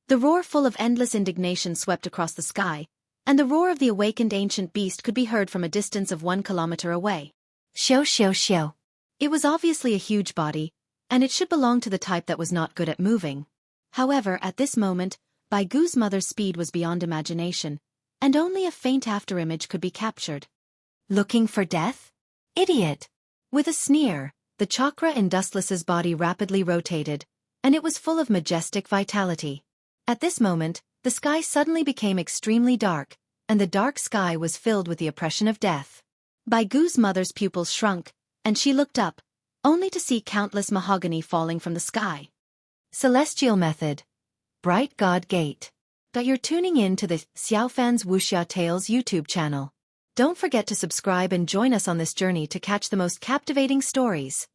The roar full of endless indignation swept across the sky, and the roar of the awakened ancient beast could be heard from a distance of 1 kilometer away. Xiao. It was obviously a huge body, and it should belong to the type that was not good at moving. However, at this moment, Bai Gu's mother's speed was beyond imagination, and only a faint afterimage could be captured. Looking for death? Idiot! With a sneer, the chakra in Dustless's body rapidly rotated, and it was full of majestic vitality. At this moment, the sky suddenly became extremely dark, and the dark sky was filled with the oppression of death. Bai Gu's mother's pupils shrunk, and she looked up, only to see countless mahogany falling from the sky. Celestial Method. Bright God Gate. You're tuning in to the Xiaofan's Wuxia Tales YouTube channel. Don't forget to subscribe and join us on this journey to catch the most captivating stories.